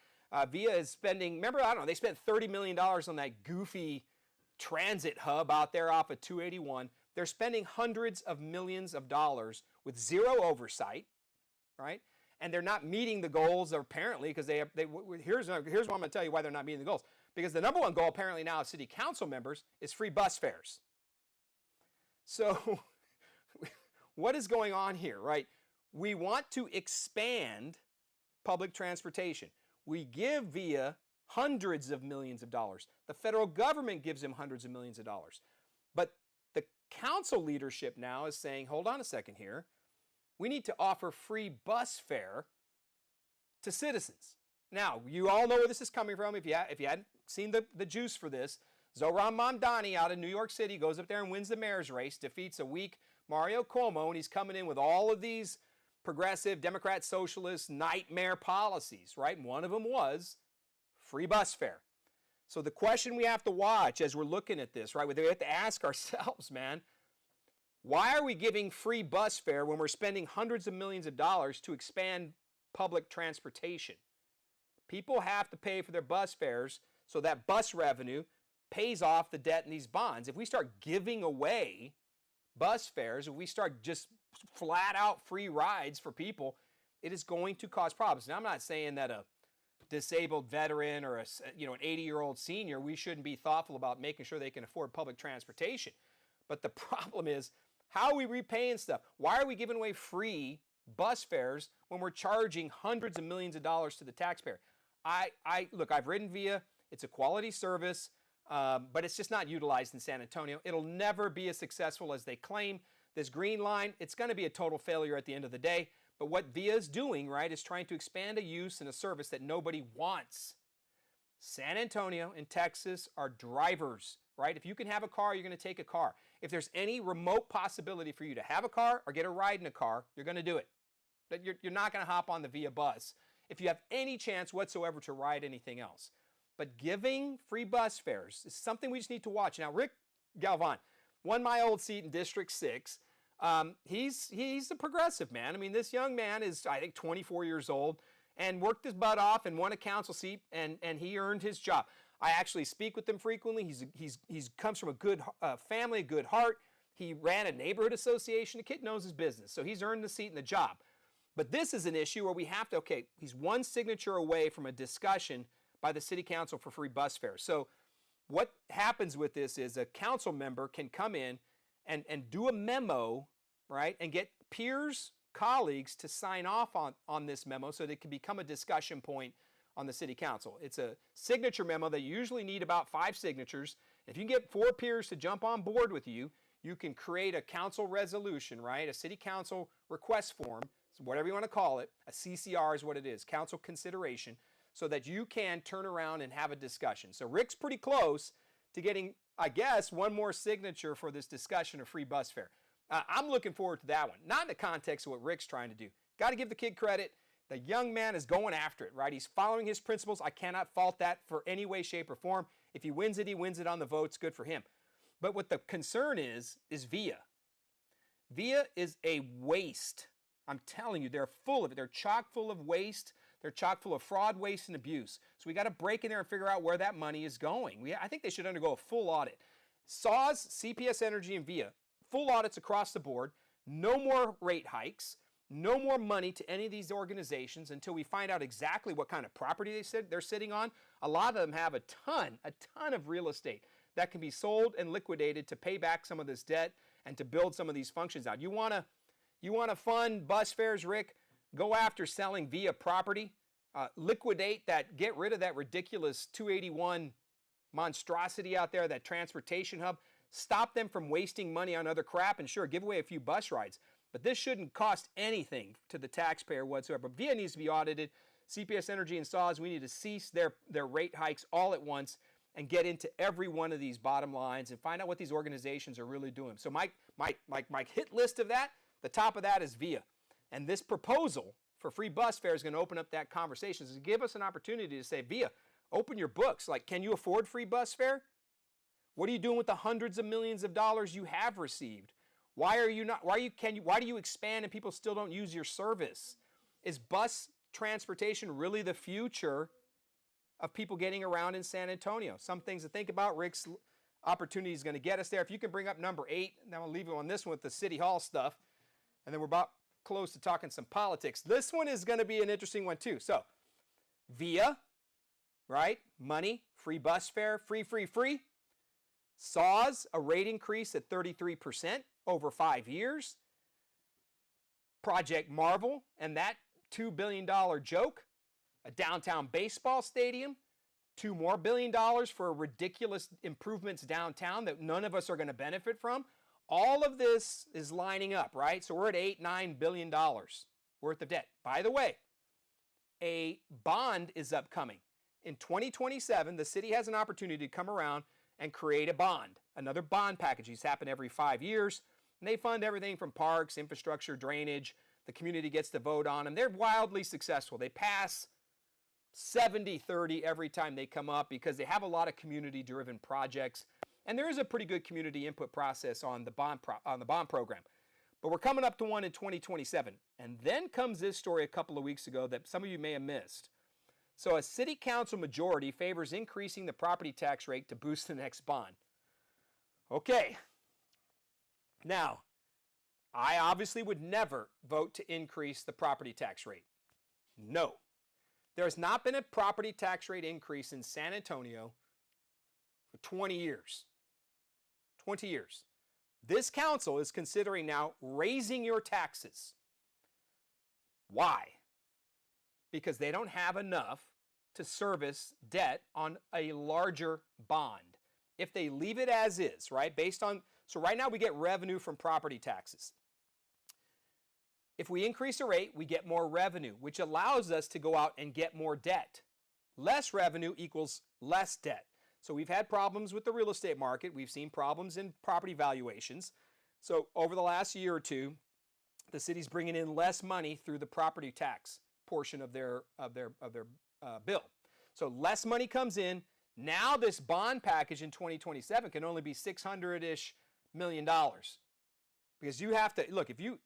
Speaker 1: VIA is spending, remember, I don't know, they spent $30 million on that goofy transit hub out there off of 281. They're spending hundreds of millions of dollars with zero oversight, right? And they're not meeting the goals apparently because here's what I'm going to tell you why they're not meeting the goals. Because the number one goal apparently now of city council members is free bus fares. So what is going on here, right? We want to expand public transportation. We give VIA hundreds of millions of dollars. The federal government gives them hundreds of millions of dollars. But the council leadership now is saying, hold on a second here. We need to offer free bus fare to citizens. Now, you all know where this is coming from. If you hadn't seen the juice for this, Zohran Mamdani out of New York City goes up there and wins the mayor's race, defeats a weak Mario Cuomo, and he's coming in with all of these progressive, Democrat, socialist, nightmare policies, right? And one of them was free bus fare. So the question we have to watch as we're looking at this, right, we have to ask ourselves, man, why are we giving free bus fare when we're spending hundreds of millions of dollars to expand public transportation? People have to pay for their bus fares so that bus revenue pays off the debt in these bonds. If we start giving away bus fares, if we start just flat out free rides for people, it is going to cause problems. Now, I'm not saying that a disabled veteran or an 80-year-old senior, we shouldn't be thoughtful about making sure they can afford public transportation. But the problem is, how are we repaying stuff? Why are we giving away free bus fares when we're charging hundreds of millions of dollars to the taxpayer? Look, I've ridden VIA. It's a quality service, but it's just not utilized in San Antonio. It'll never be as successful as they claim. This green line, it's going to be a total failure at the end of the day. But what VIA is doing, right, is trying to expand a use and a service that nobody wants. San Antonio and Texas are drivers, right? If you can have a car, you're going to take a car. If there's any remote possibility for you to have a car or get a ride in a car, you're going to do it. You're not going to hop on the VIA bus if you have any chance whatsoever to ride anything else. But giving free bus fares is something we just need to watch. Now, Rick Galvan won my old seat in District 6. He's a progressive man. I mean, this young man is, I think, 24 years old and worked his butt off and won a council seat, and he earned his job. I actually speak with him frequently. He's comes from a good family, a good heart. He ran a neighborhood association. The kid knows his business, so he's earned the seat and the job. But this is an issue where we have to, okay, he's one signature away from a discussion by the city council for free bus fares. So what happens with this is a council member can come in and do a memo, right, and get peers, colleagues to sign off on this memo so that it can become a discussion point on the city council. It's a signature memo that you usually need about 5 signatures. If you can get 4 peers to jump on board with you, you can create a council resolution, right? A city council request form, whatever you want to call it. A CCR is what it is, council consideration, so that you can turn around and have a discussion. So Rick's pretty close to getting, I guess, one more signature for this discussion of free bus fare. I'm looking forward to that one. Not in the context of what Rick's trying to do. Got to give the kid credit. The young man is going after it, right? He's following his principles. I cannot fault that for any way, shape, or form. If he wins it on the votes. Good for him. But what the concern is VIA. VIA is a waste. I'm telling you, they're full of it. They're chock full of waste. They're chock full of fraud, waste, and abuse. So we got to break in there and figure out where that money is going. I think they should undergo a full audit. SAWS, CPS Energy, and VIA, full audits across the board. No more rate hikes. No more money to any of these organizations until we find out exactly what kind of property they're sitting on. A lot of them have a ton of real estate that can be sold and liquidated to pay back some of this debt and to build some of these functions out. You want to fund bus fares, Rick? Go after selling via property. Liquidate that, get rid of that ridiculous 281 monstrosity out there, that transportation hub. Stop them from wasting money on other crap, and sure, give away a few bus rides. But this shouldn't cost anything to the taxpayer whatsoever. But VIA needs to be audited. CPS Energy and SAWS, we need to cease their rate hikes all at once and get into every one of these bottom lines and find out what these organizations are really doing. So my hit list of that, the top of that is VIA. And this proposal for free bus fare is going to open up that conversation. It's going to give us an opportunity to say, VIA, open your books. Like, can you afford free bus fare? What are you doing with the hundreds of millions of dollars you have received? Why do you expand and people still don't use your service? Is bus transportation really the future of people getting around in San Antonio? Some things to think about. Rick's opportunity is going to get us there. If you can bring up number 8, then I'll leave you on this one with the City Hall stuff. And then we're about close to talking some politics. This one is going to be an interesting one too. So, VIA, right? Money, free bus fare, free. SAWS, a rate increase at 33% over 5 years. Project Marvel and that $2 billion joke. A downtown baseball stadium. $2 more billion for ridiculous improvements downtown that none of us are going to benefit from. All of this is lining up, right? So we're at $8-9 billion worth of debt. By the way, a bond is upcoming. In 2027, the city has an opportunity to come around and create a bond. Another bond package. These happen every 5 years. And they fund everything from parks, infrastructure, drainage. The community gets to vote on them. They're wildly successful. They pass 70-30 every time they come up because they have a lot of community-driven projects. And there is a pretty good community input process on the bond program. But we're coming up to one in 2027. And then comes this story a couple of weeks ago that some of you may have missed. So a city council majority favors increasing the property tax rate to boost the next bond. Okay. Now, I obviously would never vote to increase the property tax rate. No. There has not been a property tax rate increase in San Antonio for 20 years. 20 years. This council is considering now raising your taxes. Why? Because they don't have enough to service debt on a larger bond. If they leave it as is, right, so right now we get revenue from property taxes. If we increase the rate, we get more revenue, which allows us to go out and get more debt. Less revenue equals less debt. So we've had problems with the real estate market. We've seen problems in property valuations. So over the last year or two, the city's bringing in less money through the property tax portion of their bill. So less money comes in. Now this bond package in 2027 can only be $600-ish million. Because you have to, look, if you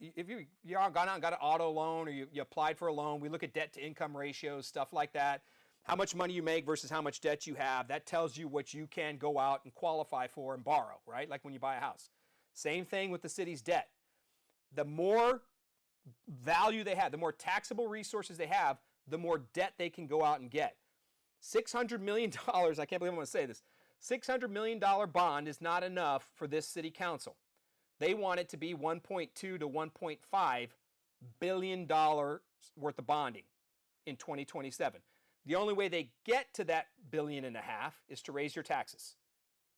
Speaker 1: gone out and got an auto loan or you applied for a loan, we look at debt to income ratios, stuff like that. How much money you make versus how much debt you have. That tells you what you can go out and qualify for and borrow, right? Like when you buy a house. Same thing with the city's debt. The more value they have, the more taxable resources they have, the more debt they can go out and get. $600 million, I can't believe I'm going to say this, $600 million bond is not enough for this city council. They want it to be $1.2 to $1.5 billion worth of bonding in 2027. The only way they get to that $1.5 billion is to raise your taxes.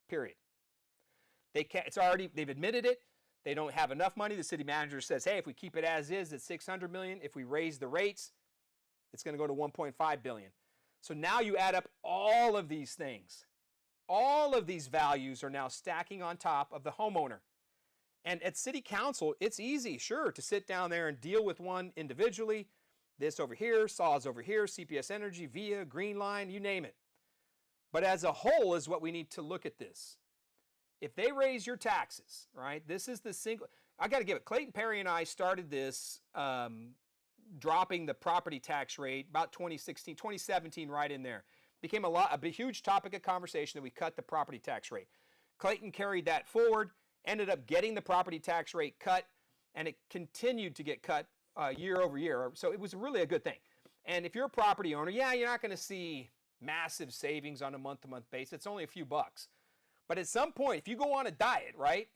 Speaker 1: Period. They can't, they've admitted it. They don't have enough money. The city manager says, hey, if we keep it as is, it's $600 million. If we raise the rates, it's going to go to $1.5 billion. So now you add up all of these things. All of these values are now stacking on top of the homeowner. And at city council, it's easy, sure, to sit down there and deal with one individually. This over here, SAWS over here, CPS Energy, VIA, Green Line, you name it. But as a whole is what we need to look at this. If they raise your taxes, right, this is the single, I got to give it, Clayton Perry and I started this dropping the property tax rate about 2016, 2017, right in there. Became a huge topic of conversation that we cut the property tax rate. Clayton carried that forward, ended up getting the property tax rate cut, and it continued to get cut year over year. So it was really a good thing. And if you're a property owner, yeah, you're not going to see massive savings on a month-to-month basis. It's only a few bucks. But at some point, if you go on a diet, right?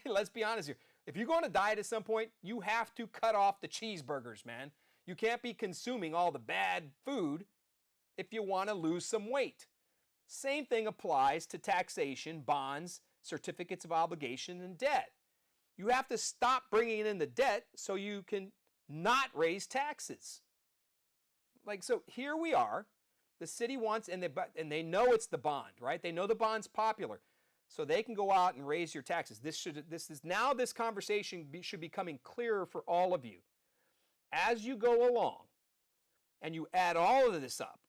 Speaker 1: Let's be honest here. If you go on a diet at some point, you have to cut off the cheeseburgers, man. You can't be consuming all the bad food if you want to lose some weight. Same thing applies to taxation, bonds, certificates of obligation, and debt. You have to stop bringing in the debt so you can not raise taxes. Like, so here we are. The city wants, and they know it's the bond, right? They know the bond's popular. So they can go out and raise your taxes. This conversation should be becoming clearer for all of you. As you go along and you add all of this up,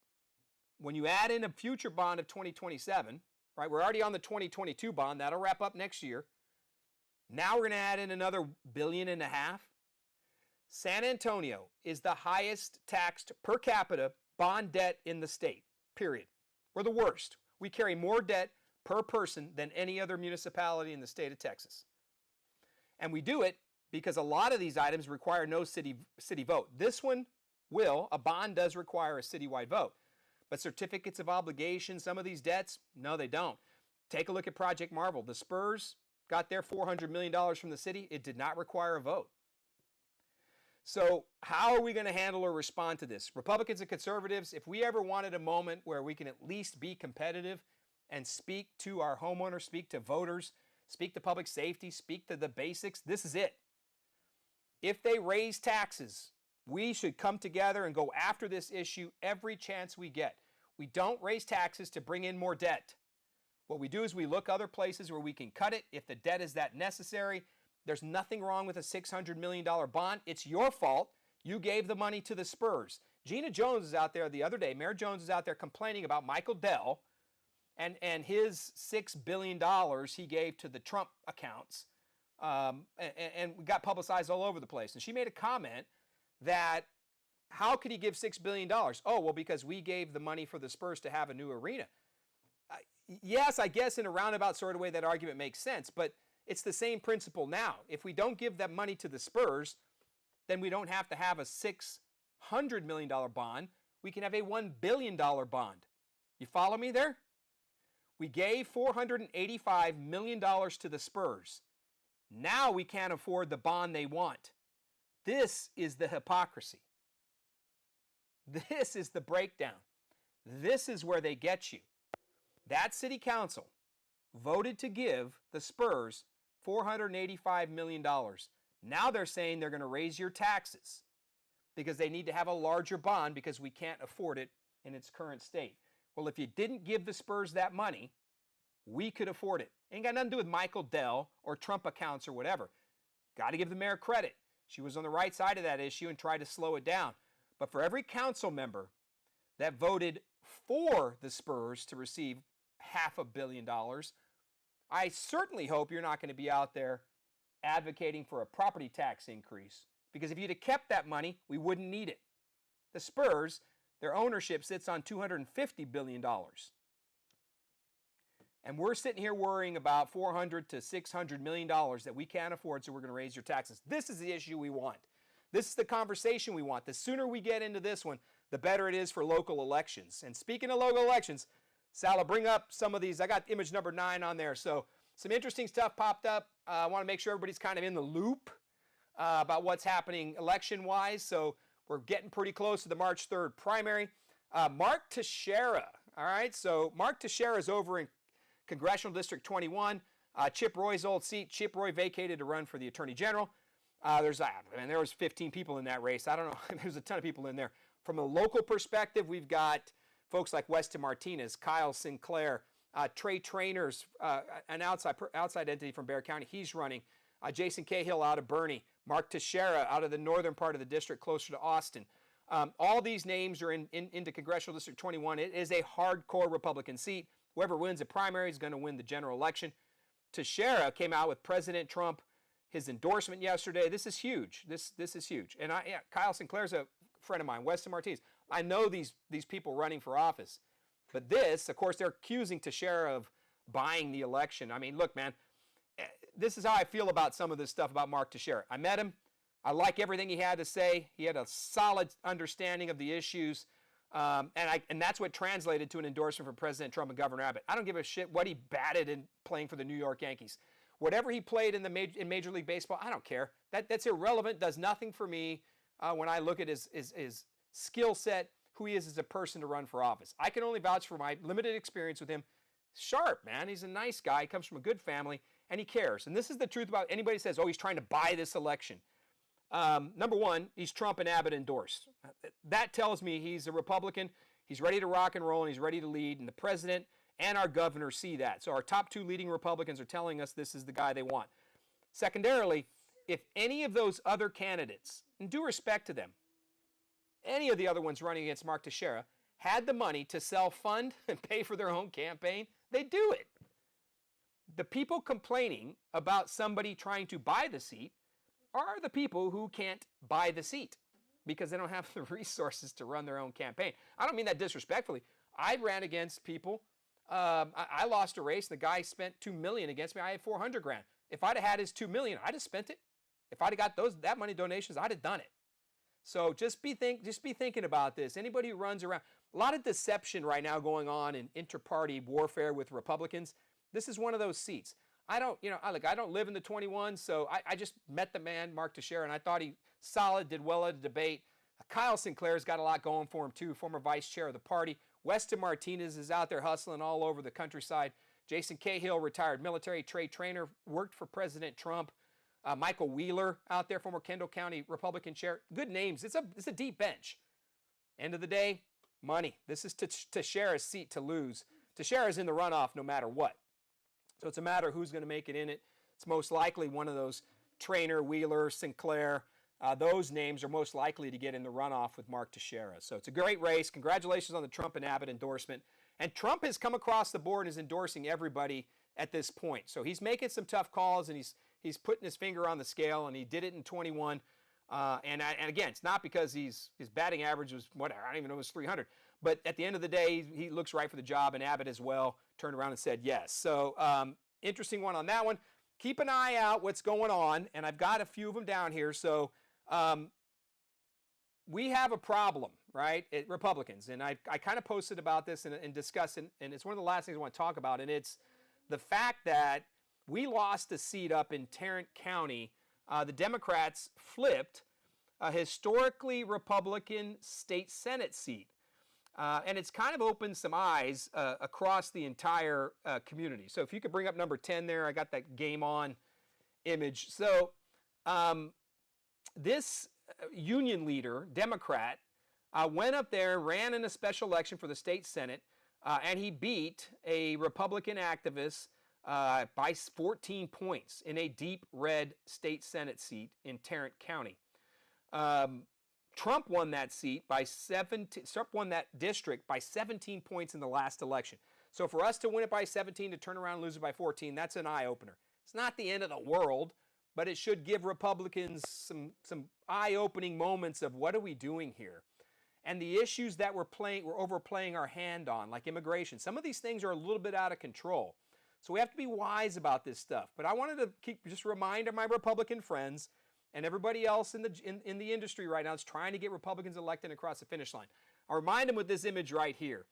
Speaker 1: when you add in a future bond of 2027, right? We're already on the 2022 bond. That'll wrap up next year. Now we're going to add in another $1.5 billion. San Antonio is the highest taxed per capita bond debt in the state, period. We're the worst. We carry more debt per person than any other municipality in the state of Texas. And we do it because a lot of these items require no city vote. This one will, a bond does require a citywide vote. But certificates of obligation, some of these debts, no, they don't. Take a look at Project Marvel. The Spurs got their $400 million from the city. It did not require a vote. So how are we going to handle or respond to this? Republicans and conservatives, if we ever wanted a moment where we can at least be competitive and speak to our homeowners, speak to voters, speak to public safety, speak to the basics, this is it. If they raise taxes, we should come together and go after this issue every chance we get. We don't raise taxes to bring in more debt. What we do is we look other places where we can cut it if the debt is that necessary. There's nothing wrong with a $600 million bond. It's your fault. You gave the money to the Spurs. Gina Jones is out there the other day. Mayor Jones is out there complaining about Michael Dell and his $6 billion he gave to the Trump accounts and got publicized all over the place. And she made a comment that how could he give $6 billion? Oh, well, because we gave the money for the Spurs to have a new arena. Yes, I guess in a roundabout sort of way that argument makes sense, but it's the same principle now. If we don't give that money to the Spurs, then we don't have to have a $600 million bond. We can have a $1 billion bond. You follow me there? We gave $485 million to the Spurs. Now we can't afford the bond they want. This is the hypocrisy. This is the breakdown. This is where they get you. That city council voted to give the Spurs $485 million. Now they're saying they're going to raise your taxes because they need to have a larger bond because we can't afford it in its current state. Well, if you didn't give the Spurs that money, we could afford it. Ain't got nothing to do with Michael Dell or Trump accounts or whatever. Got to give the mayor credit. She was on the right side of that issue and tried to slow it down. But for every council member that voted for the Spurs to receive $500 million, I certainly hope you're not going to be out there advocating for a property tax increase. Because if you'd have kept that money, we wouldn't need it. The Spurs, their ownership sits on $250 billion. And we're sitting here worrying about $400 to $600 million that we can't afford, so we're going to raise your taxes. This is the issue we want. This is the conversation we want. The sooner we get into this one, the better it is for local elections. And speaking of local elections, Sal, bring up some of these. I got image number 9 on there. So some interesting stuff popped up. I want to make sure everybody's kind of in the loop about what's happening election-wise. So we're getting pretty close to the March 3rd primary. Mark Teixeira. All right, so Mark Teixeira is over in Congressional District 21. Chip Roy's old seat. Chip Roy vacated to run for the Attorney General. There was 15 people in that race. I don't know. There's a ton of people in there. From a local perspective, we've got folks like Weston Martinez, Kyle Sinclair, Trey Trainers, an outside entity from Bexar County. He's running. Jason Cahill out of Bernie. Mark Teixeira out of the northern part of the district closer to Austin. All these names are into Congressional District 21. It is a hardcore Republican seat. Whoever wins the primary is going to win the general election. Teixeira came out with President Trump, his endorsement yesterday. This is huge. This is huge. And Kyle Sinclair's a friend of mine, Weston Martinez. I know these people running for office. But this, of course, they're accusing Teixeira of buying the election. I mean, look, man, this is how I feel about some of this stuff about Mark Teixeira. I met him. I like everything he had to say. He had a solid understanding of the issues. And that's what translated to an endorsement for President Trump and Governor Abbott. I don't give a shit what he batted in playing for the New York Yankees. Whatever he played in Major League Baseball, I don't care. That's irrelevant, does nothing for me when I look at his skill set, who he is as a person to run for office. I can only vouch for my limited experience with him. Sharp, man. He's a nice guy. He comes from a good family, and he cares. And this is the truth about anybody who says, oh, he's trying to buy this election. Number one, he's Trump and Abbott endorsed. That tells me he's a Republican. He's ready to rock and roll, and he's ready to lead. And the president and our governor see that. So our top two leading Republicans are telling us this is the guy they want. Secondarily, if any of those other candidates, and due respect to them, any of the other ones running against Mark Teixeira, had the money to self-fund and pay for their own campaign, they do it. The people complaining about somebody trying to buy the seat are the people who can't buy the seat because they don't have the resources to run their own campaign. I don't mean that disrespectfully. I ran against people. I lost a race. The guy spent $2 million against me. I had $400,000. If I'd have had his $2 million, I'd have spent it. If I'd have got that money donations, I'd have done it. So just be thinking about this. Anybody who runs around, a lot of deception right now going on in inter-party warfare with Republicans. This is one of those seats. I don't live in the 21, so I just met the man, Mark Teixeira, and I thought he solid, did well at a debate. Kyle Sinclair's got a lot going for him too, former vice chair of the party. Weston Martinez is out there hustling all over the countryside. Jason Cahill, retired military. Trey Trainer worked for President Trump. Michael Wheeler out there, former Kendall County Republican chair. Good names. It's a deep bench. End of the day, money. This is Teixeira's seat to lose. Teixeira's in the runoff no matter what. So it's a matter of who's going to make it in it. It's most likely one of those Trainer, Wheeler, Sinclair. Those names are most likely to get in the runoff with Mark Teixeira. So it's a great race. Congratulations on the Trump and Abbott endorsement. And Trump has come across the board and is endorsing everybody at this point. So he's making some tough calls, and he's putting his finger on the scale, and he did it in 21. And again, it's not because his batting average was whatever. I don't even know it was 300. But at the end of the day, he looks right for the job, and Abbott as well turned around and said yes. So interesting one on that one. Keep an eye out what's going on, and I've got a few of them down here. So we have a problem, right, at Republicans, and I kind of posted about this and discussed it, and it's one of the last things I want to talk about, and it's the fact that we lost a seat up in Tarrant County. The Democrats flipped a historically Republican state Senate seat. And it's kind of opened some eyes across the entire community. So if you could bring up number 10 there, I got that game on image. So this union leader, Democrat, went up there, ran in a special election for the state Senate, and he beat a Republican activist by 14 points in a deep red state Senate seat in Tarrant County. Trump won that seat by Trump won that district by 17 points in the last election. So for us to win it by 17, to turn around and lose it by 14, that's an eye-opener. It's not the end of the world, but it should give Republicans some eye-opening moments of what are we doing here? And the issues that we're overplaying our hand on, like immigration. Some of these things are a little bit out of control. So we have to be wise about this stuff. But I wanted to just remind my Republican friends and everybody else in the industry right now is trying to get Republicans elected across the finish line. I'll remind them with this image right here.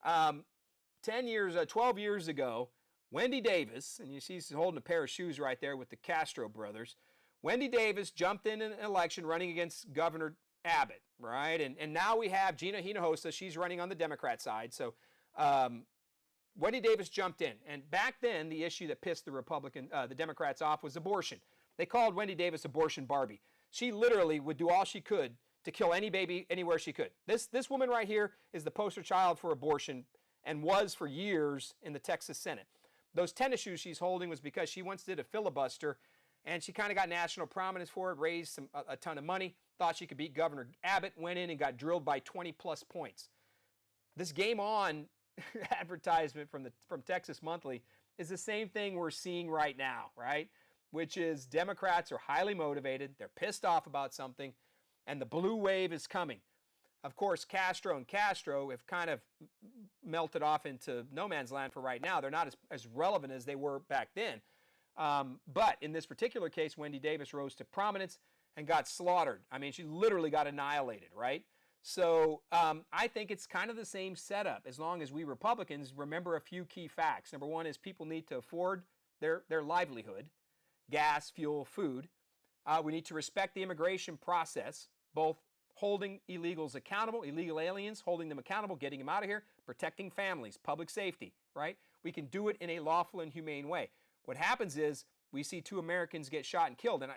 Speaker 1: 12 years ago, Wendy Davis, and you see she's holding a pair of shoes right there with the Castro brothers. Wendy Davis jumped in an election running against Governor Abbott, right? And now we have Gina Hinojosa. She's running on the Democrat side. So Wendy Davis jumped in. And back then, the issue that pissed the Democrats off was abortion. They called Wendy Davis abortion Barbie. She literally would do all she could to kill any baby anywhere she could. This woman right here is the poster child for abortion and was for years in the Texas Senate. Those 10 issues she's holding was because she once did a filibuster, and she kind of got national prominence for it, raised a ton of money, thought she could beat Governor Abbott, went in and got drilled by 20-plus points. This Game On advertisement from Texas Monthly is the same thing we're seeing right now, right? Which is Democrats are highly motivated, they're pissed off about something, and the blue wave is coming. Of course, Castro and Castro have kind of melted off into no man's land for right now. They're not as relevant as they were back then. But in this particular case, Wendy Davis rose to prominence and got slaughtered. I mean, she literally got annihilated, right? So I think it's kind of the same setup as long as we Republicans remember a few key facts. Number one is people need to afford their livelihood, gas, fuel, food. We need to respect the immigration process, both holding illegals accountable, illegal aliens, holding them accountable, getting them out of here, protecting families, public safety, right? We can do it in a lawful and humane way. What happens is we see 2 Americans get shot and killed. And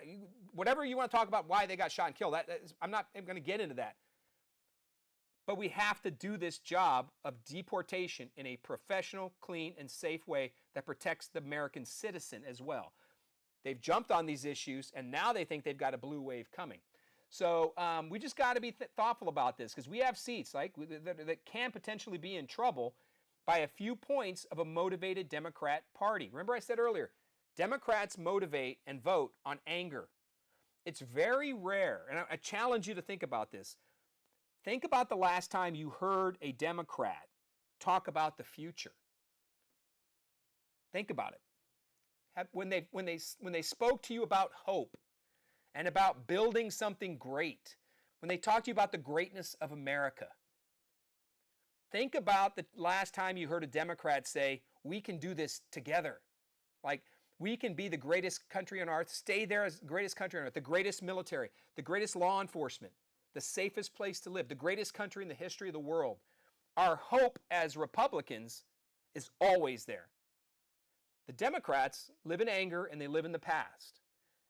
Speaker 1: whatever you want to talk about why they got shot and killed, I'm not going to get into that. But we have to do this job of deportation in a professional, clean, and safe way that protects the American citizen as well. They've jumped on these issues, and now they think they've got a blue wave coming. So we just got to be thoughtful about this, because we have seats that can potentially be in trouble by a few points of a motivated Democrat Party. Remember I said earlier, Democrats motivate and vote on anger. It's very rare, and I challenge you to think about this. Think about the last time you heard a Democrat talk about the future. Think about it. When they spoke to you about hope and about building something great, when they talked to you about the greatness of America, think about the last time you heard a Democrat say, we can do this together. Like, we can be the greatest country on earth, stay there as the greatest country on earth, the greatest military, the greatest law enforcement, the safest place to live, the greatest country in the history of the world. Our hope as Republicans is always there. The Democrats live in anger and they live in the past.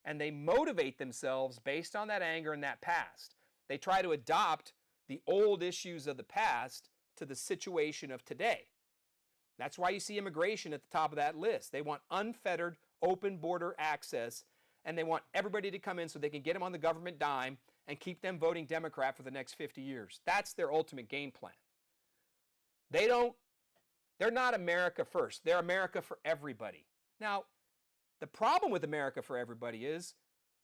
Speaker 1: And they motivate themselves based on that anger and that past. They try to adopt the old issues of the past to the situation of today. That's why you see immigration at the top of that list. They want unfettered, open border access, and they want everybody to come in so they can get them on the government dime and keep them voting Democrat for the next 50 years. That's their ultimate game plan. They're not America first. They're America for everybody. Now, the problem with America for everybody is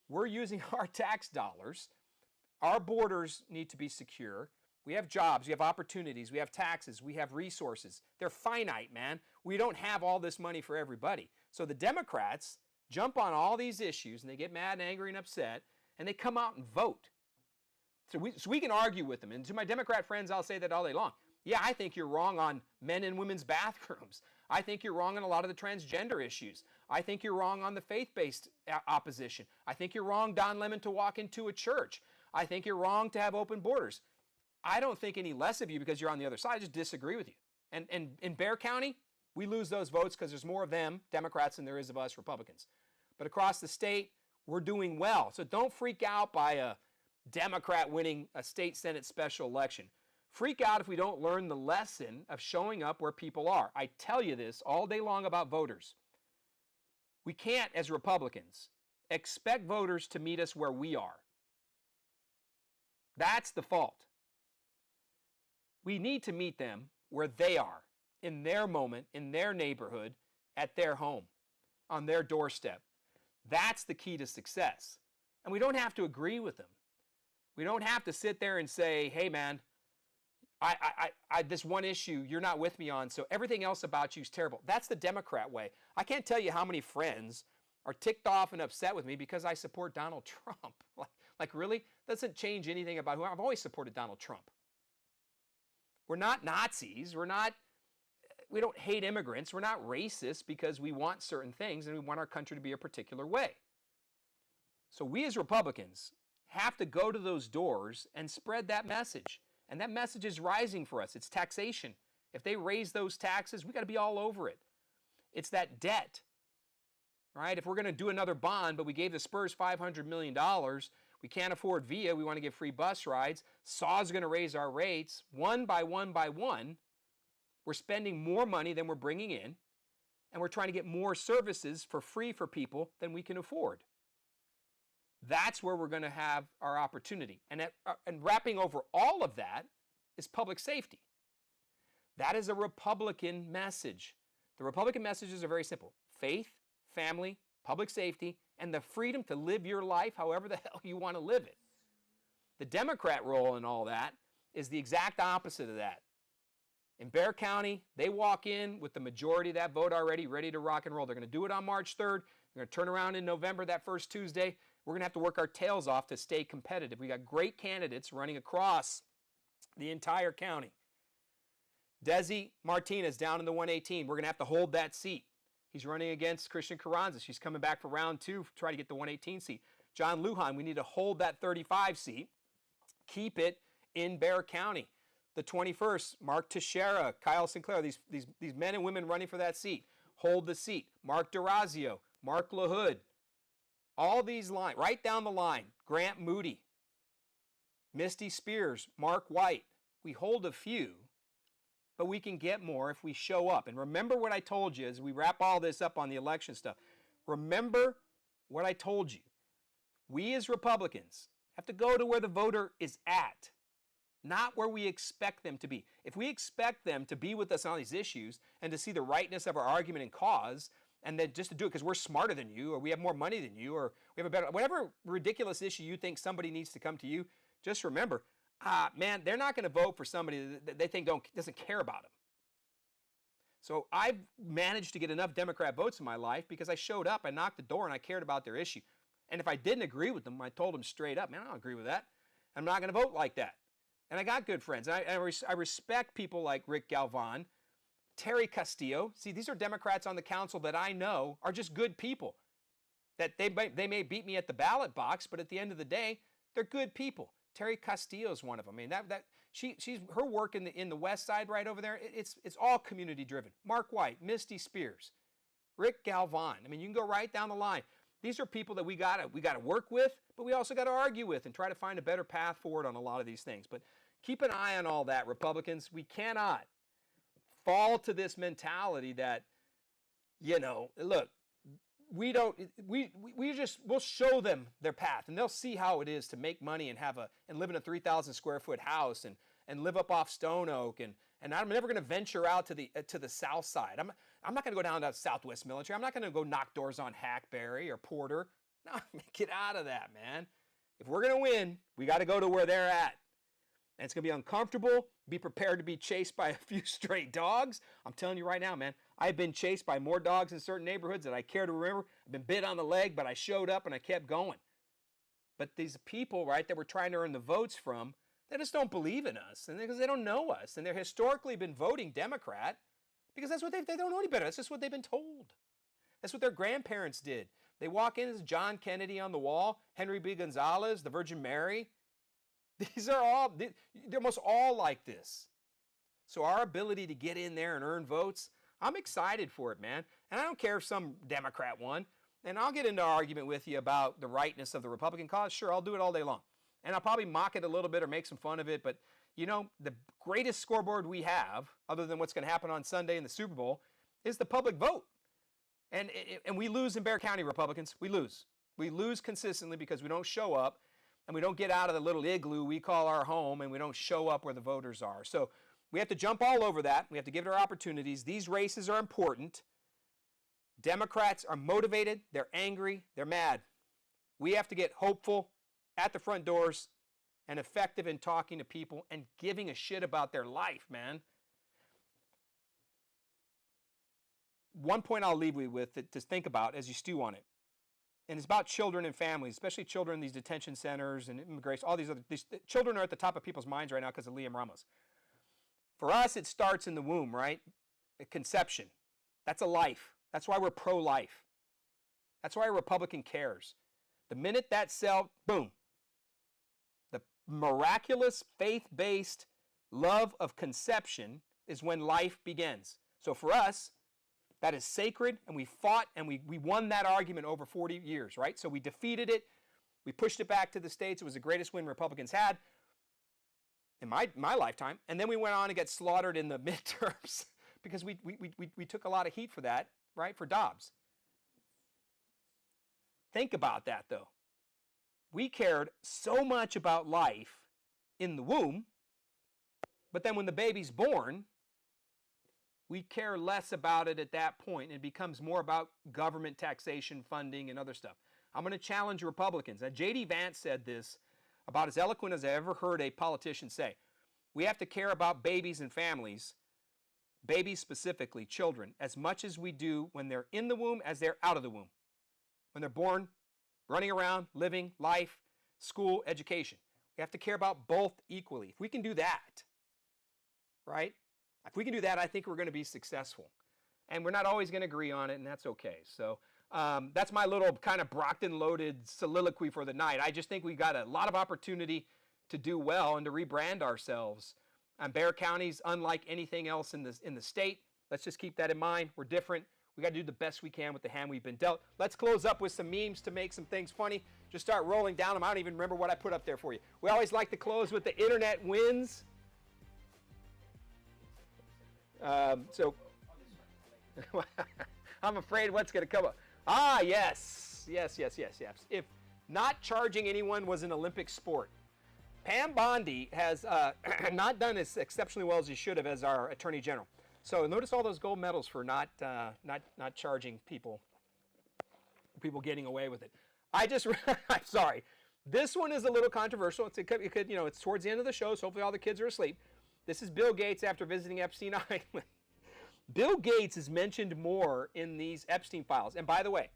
Speaker 1: we're using our tax dollars. Our borders need to be secure. We have jobs, we have opportunities, we have taxes, we have resources. They're finite, man. We don't have all this money for everybody. So the Democrats jump on all these issues and they get mad and angry and upset and they come out and vote. So we can argue with them. And to my Democrat friends, I'll say that all day long. Yeah, I think you're wrong on men and women's bathrooms. I think you're wrong on a lot of the transgender issues. I think you're wrong on the faith-based opposition. I think you're wrong, Don Lemon, to walk into a church. I think you're wrong to have open borders. I don't think any less of you because you're on the other side. I just disagree with you. And in Bexar County, we lose those votes because there's more of them, Democrats, than there is of us, Republicans. But across the state, we're doing well. So don't freak out by a Democrat winning a state Senate special election. Freak out if we don't learn the lesson of showing up where people are. I tell you this all day long about voters. We can't, as Republicans, expect voters to meet us where we are. That's the fault. We need to meet them where they are, in their moment, in their neighborhood, at their home, on their doorstep. That's the key to success. And we don't have to agree with them. We don't have to sit there and say, hey, man, this one issue you're not with me on, so everything else about you is terrible. That's the Democrat way. I can't tell you how many friends are ticked off and upset with me because I support Donald Trump. Like really? Doesn't change anything about who I've always supported Donald Trump. We're not Nazis. We don't hate immigrants. We're not racist because we want certain things and we want our country to be a particular way. So we as Republicans have to go to those doors and spread that message. And that message is rising for us. It's taxation. If they raise those taxes, we got to be all over it. It's that debt, right? If we're going to do another bond, but we gave the Spurs $500 million, we can't afford Via, we want to give free bus rides, Saw's going to raise our rates, one by one by one, we're spending more money than we're bringing in, and we're trying to get more services for free for people than we can afford. That's where we're going to have our opportunity. And wrapping over all of that is public safety. That is a Republican message. The Republican messages are very simple. Faith, family, public safety, and the freedom to live your life however the hell you want to live it. The Democrat role in all that is the exact opposite of that. In Bexar County, they walk in with the majority of that vote already ready to rock and roll. They're going to do it on March 3rd. They're going to turn around in November, that first Tuesday. We're going to have to work our tails off to stay competitive. We got great candidates running across the entire county. Desi Martinez down in the 118. We're going to have to hold that seat. He's running against Christian Carranza. She's coming back for round 2 to try to get the 118 seat. John Lujan, we need to hold that 35 seat. Keep it in Bexar County. The 21st, Mark Teixeira, Kyle Sinclair, these men and women running for that seat. Hold the seat. Mark DeRazio, Mark LaHood. All these lines, right down the line. Grant Moody, Misty Spears, Mark White. We hold a few, but we can get more if we show up. And remember what I told you as we wrap all this up on the election stuff. Remember what I told you. We as Republicans have to go to where the voter is at, not where we expect them to be. If we expect them to be with us on these issues and to see the rightness of our argument and cause, and then just to do it because we're smarter than you, or we have more money than you, or we have a better, whatever ridiculous issue you think somebody needs to come to you, just remember, man, they're not going to vote for somebody that they think doesn't care about them. So I've managed to get enough Democrat votes in my life because I showed up, I knocked the door, and I cared about their issue. And if I didn't agree with them, I told them straight up, man, I don't agree with that. I'm not going to vote like that. And I got good friends. And I respect people like Rick Galvan, Terry Castillo. See, these are Democrats on the council that I know are just good people. That they may beat me at the ballot box, but at the end of the day, they're good people. Terry Castillo is one of them. I mean, she's her work in the West Side right over there. It's all community driven. Mark White, Misty Spears, Rick Galvan. I mean, you can go right down the line. These are people that we gotta work with, but we also gotta argue with and try to find a better path forward on a lot of these things. But keep an eye on all that, Republicans. We cannot fall to this mentality that, look, we'll show them their path, and they'll see how it is to make money and live in a 3,000 square foot house and live up off Stone Oak, and I'm never going to venture out to the South Side. I'm not going to go down to Southwest Military. I'm not going to go knock doors on Hackberry or Porter. No, get out of that, man. If we're going to win, we got to go to where they're at. And it's going to be uncomfortable. Be prepared to be chased by a few stray dogs. I'm telling you right now, man, I've been chased by more dogs in certain neighborhoods that I care to remember. I've been bit on the leg, but I showed up and I kept going. But these people, right, that we're trying to earn the votes from, they just don't believe in us, and because they don't know us, and they're historically been voting Democrat because that's what they don't know any better. That's just what they've been told. That's what their grandparents did. They walk in as John Kennedy on the wall, Henry B. Gonzalez, the Virgin Mary. They're almost all like this. So our ability to get in there and earn votes, I'm excited for it, man. And I don't care if some Democrat won. And I'll get into an argument with you about the rightness of the Republican cause. Sure, I'll do it all day long. And I'll probably mock it a little bit or make some fun of it. But, the greatest scoreboard we have, other than what's going to happen on Sunday in the Super Bowl, is the public vote. And we lose in Bexar County, Republicans. We lose. We lose consistently because we don't show up. And we don't get out of the little igloo we call our home, and we don't show up where the voters are. So we have to jump all over that. We have to give it our opportunities. These races are important. Democrats are motivated. They're angry. They're mad. We have to get hopeful at the front doors and effective in talking to people and giving a shit about their life, man. One point I'll leave you with to think about as you stew on it. And it's about children and families, especially children in these detention centers and immigration. All these children are at the top of people's minds right now because of Liam Ramos. For us, it starts in the womb, right? At conception. That's a life. That's why we're pro-life. That's why a Republican cares. The minute that cell, boom, miraculous, faith-based love of conception is when life begins. So for us, that is sacred, and we fought and we won that argument over 40 years, right? So we defeated it. We pushed it back to the states. It was the greatest win Republicans had in my lifetime. And then we went on and got slaughtered in the midterms because we took a lot of heat for that, right, for Dobbs. Think about that, though. We cared so much about life in the womb, but then when the baby's born, we care less about it at that point. It becomes more about government taxation, funding, and other stuff. I'm going to challenge Republicans. Now, J.D. Vance said this about as eloquent as I ever heard a politician say. We have to care about babies and families, babies specifically, children, as much as we do when they're in the womb as they're out of the womb. When they're born, running around, living, life, school, education. We have to care about both equally. If we can do that, right? If we can do that, I think we're going to be successful. And we're not always going to agree on it, and that's okay. So that's my little kind of Brockton-loaded soliloquy for the night. I just think we got a lot of opportunity to do well and to rebrand ourselves. Bexar County's unlike anything else in the state. Let's just keep that in mind. We're different. We got to do the best we can with the hand we've been dealt. Let's close up with some memes to make some things funny. Just start rolling down them. I don't even remember what I put up there for you. We always like to close with the internet wins. So I'm afraid what's going to come up. Ah, yes. If not charging anyone was an Olympic sport. Pam Bondi has not done as exceptionally well as he should have as our Attorney General. So notice all those gold medals for not charging people getting away with it. I'm sorry. This one is a little controversial. It could, it's towards the end of the show, so hopefully all the kids are asleep. This is Bill Gates after visiting Epstein Island. Bill Gates is mentioned more in these Epstein files. And by the way,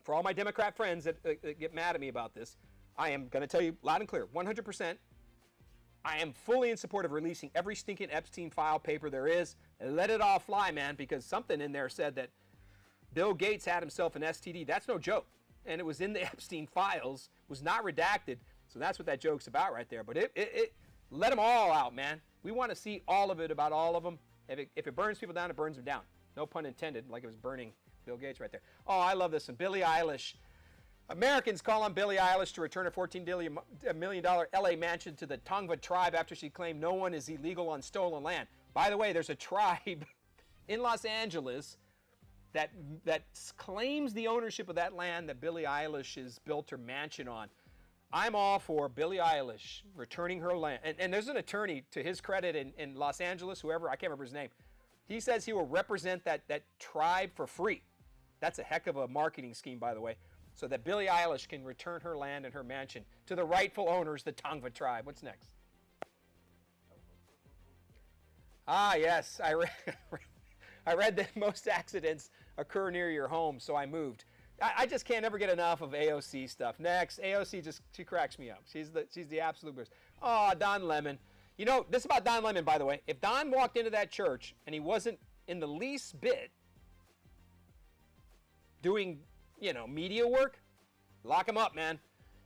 Speaker 1: for all my Democrat friends that get mad at me about this, I am going to tell you loud and clear, 100%, I am fully in support of releasing every stinking Epstein file paper there is. And let it all fly, man, because something in there said that Bill Gates had himself an STD. That's no joke. And it was in the Epstein files, was not redacted. So that's what that joke's about right there. But let them all out, man. We want to see all of it about all of them. If it burns people down, it burns them down. No pun intended, like it was burning Bill Gates right there. Oh, I love this one. Billie Eilish. Americans call on Billie Eilish to return a $14 million LA mansion to the Tongva tribe after she claimed no one is illegal on stolen land. By the way, there's a tribe in Los Angeles that claims the ownership of that land that Billie Eilish has built her mansion on. I'm all for Billie Eilish returning her land. And there's an attorney, to his credit, in Los Angeles, whoever, I can't remember his name. He says he will represent that tribe for free. That's a heck of a marketing scheme, by the way, so that Billie Eilish can return her land and her mansion to the rightful owners, the Tongva tribe. What's next? Ah, yes, I read that most accidents occur near your home, so I moved. I just can't ever get enough of AOC stuff. Next, AOC she cracks me up. She's the absolute best. Oh, Don Lemon. You know, this about Don Lemon, by the way. If Don walked into that church and he wasn't in the least bit doing, media work, lock him up, man.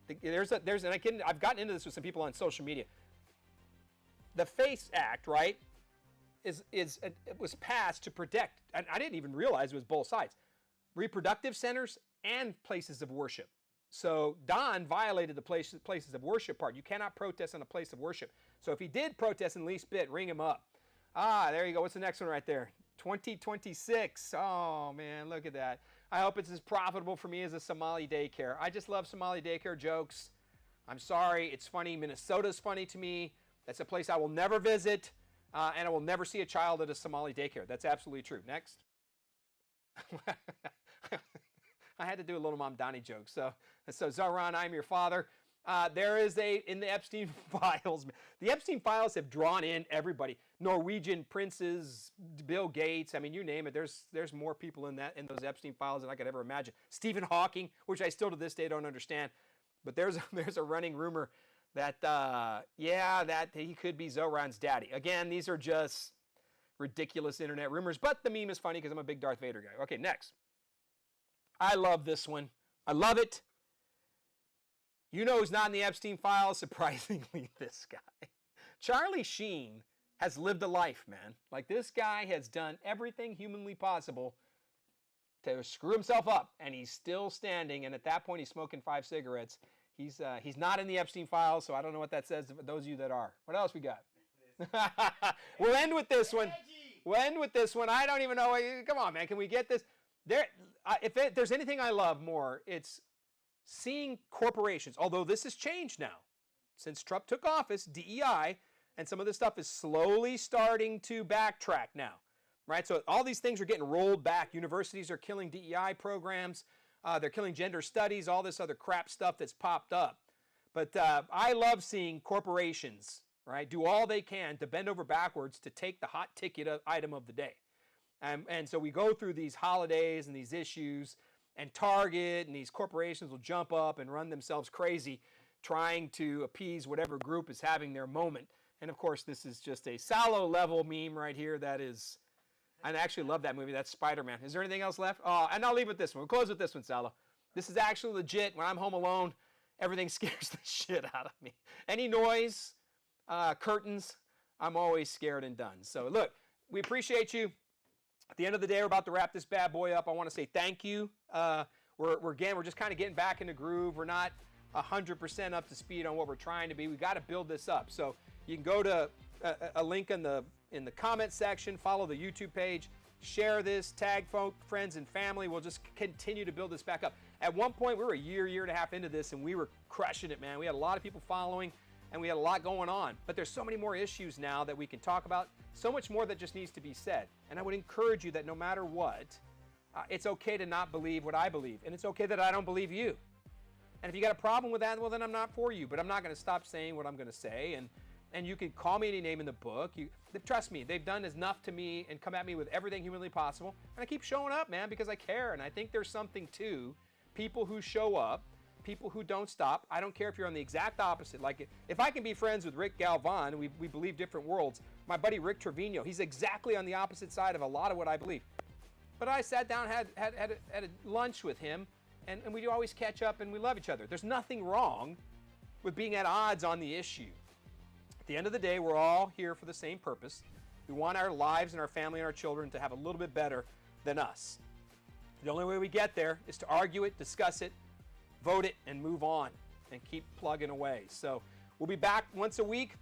Speaker 1: I've gotten into this with some people on social media. The FACE Act, right, it was passed to protect, and I didn't even realize it was both sides, reproductive centers and places of worship. So Don violated the places of worship part. You cannot protest on a place of worship. So if he did protest in the least bit, ring him up. Ah, there you go. What's the next one right there? 2026. Oh, man, look at that. I hope it's as profitable for me as a Somali daycare. I just love Somali daycare jokes. I'm sorry. It's funny. Minnesota's funny to me. That's a place I will never visit, and I will never see a child at a Somali daycare. That's absolutely true. Next. I had to do a little Mom Donnie joke. So Zoran, I'm your father. There is in the Epstein files. The Epstein files have drawn in everybody. Norwegian princes, Bill Gates. I mean, you name it. There's more people in those Epstein files than I could ever imagine. Stephen Hawking, which I still to this day don't understand. But there's a running rumor that that he could be Zoran's daddy. Again, these are just ridiculous internet rumors. But the meme is funny because I'm a big Darth Vader guy. Okay, next. I love this one. I love it. You know who's not in the Epstein files? Surprisingly, this guy. Charlie Sheen has lived a life, man. Like, this guy has done everything humanly possible to screw himself up, and he's still standing, and at that point he's smoking 5 cigarettes. He's not in the Epstein files, so I don't know what that says to those of you that are. What else we got? We'll end with this one. I don't even know. Come on, man. Can we get this? If there's anything I love more, it's seeing corporations, although this has changed now. Since Trump took office, DEI, and some of this stuff is slowly starting to backtrack now. Right? So all these things are getting rolled back. Universities are killing DEI programs. They're killing gender studies, all this other crap stuff that's popped up. But I love seeing corporations, right, do all they can to bend over backwards to take the hot ticket item of the day. And so we go through these holidays and these issues, and Target and these corporations will jump up and run themselves crazy trying to appease whatever group is having their moment. And of course, this is just a sallow level meme right here that is... I actually love that movie. That's Spider-Man. Is there anything else left? Oh, and I'll leave with this one. We'll close with this one, Salo. This is actually legit. When I'm home alone, everything scares the shit out of me. Any noise, curtains, I'm always scared and done. So look, we appreciate you. At the end of the day, we're about to wrap this bad boy up. I want to say thank you. We're just kind of getting back in the groove. We're not 100% up to speed on what we're trying to be. We've got to build this up. So you can go to a link in the comment section, follow the YouTube page, share this, tag friends and family. We'll just continue to build this back up. At one point, we were a year and a half into this, and we were crushing it, man. We had a lot of people following, and we had a lot going on. But there's so many more issues now that we can talk about, so much more that just needs to be said. And I would encourage you that no matter what, it's okay to not believe what I believe, and it's okay that I don't believe you. And if you got a problem with that, well, then I'm not for you. But I'm not going to stop saying what I'm going to say, and you can call me any name in the book. Trust me, they've done enough to me and come at me with everything humanly possible. And I keep showing up, man, because I care. And I think there's something to people who show up, people who don't stop. I don't care if you're on the exact opposite. Like, if I can be friends with Rick Galvan, we believe different worlds. My buddy Rick Trevino, he's exactly on the opposite side of a lot of what I believe. But I sat down, had a lunch with him, and we do always catch up, and we love each other. There's nothing wrong with being at odds on the issue. At the end of the day, we're all here for the same purpose. We want our lives and our family and our children to have a little bit better than us. The only way we get there is to argue it, discuss it, vote it, and move on, and keep plugging away. So we'll be back once a week.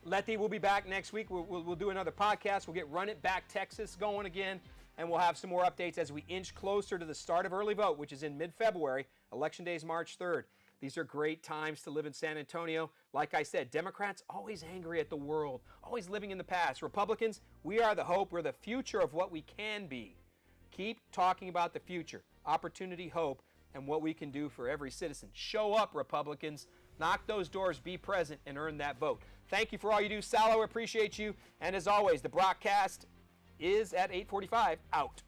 Speaker 1: Letty will be back next week. We'll do another podcast. We'll get Run It Back Texas going again, and we'll have some more updates as we inch closer to the start of early vote, which is in mid-February. Election Day is March 3rd. These are great times to live in San Antonio. Like I said, Democrats always angry at the world, always living in the past. Republicans, we are the hope. We're the future of what we can be. Keep talking about the future, opportunity, hope, and what we can do for every citizen. Show up, Republicans. Knock those doors, be present, and earn that vote. Thank you for all you do, Salo. Appreciate you. And as always, the Brockcast is at 8:45 out.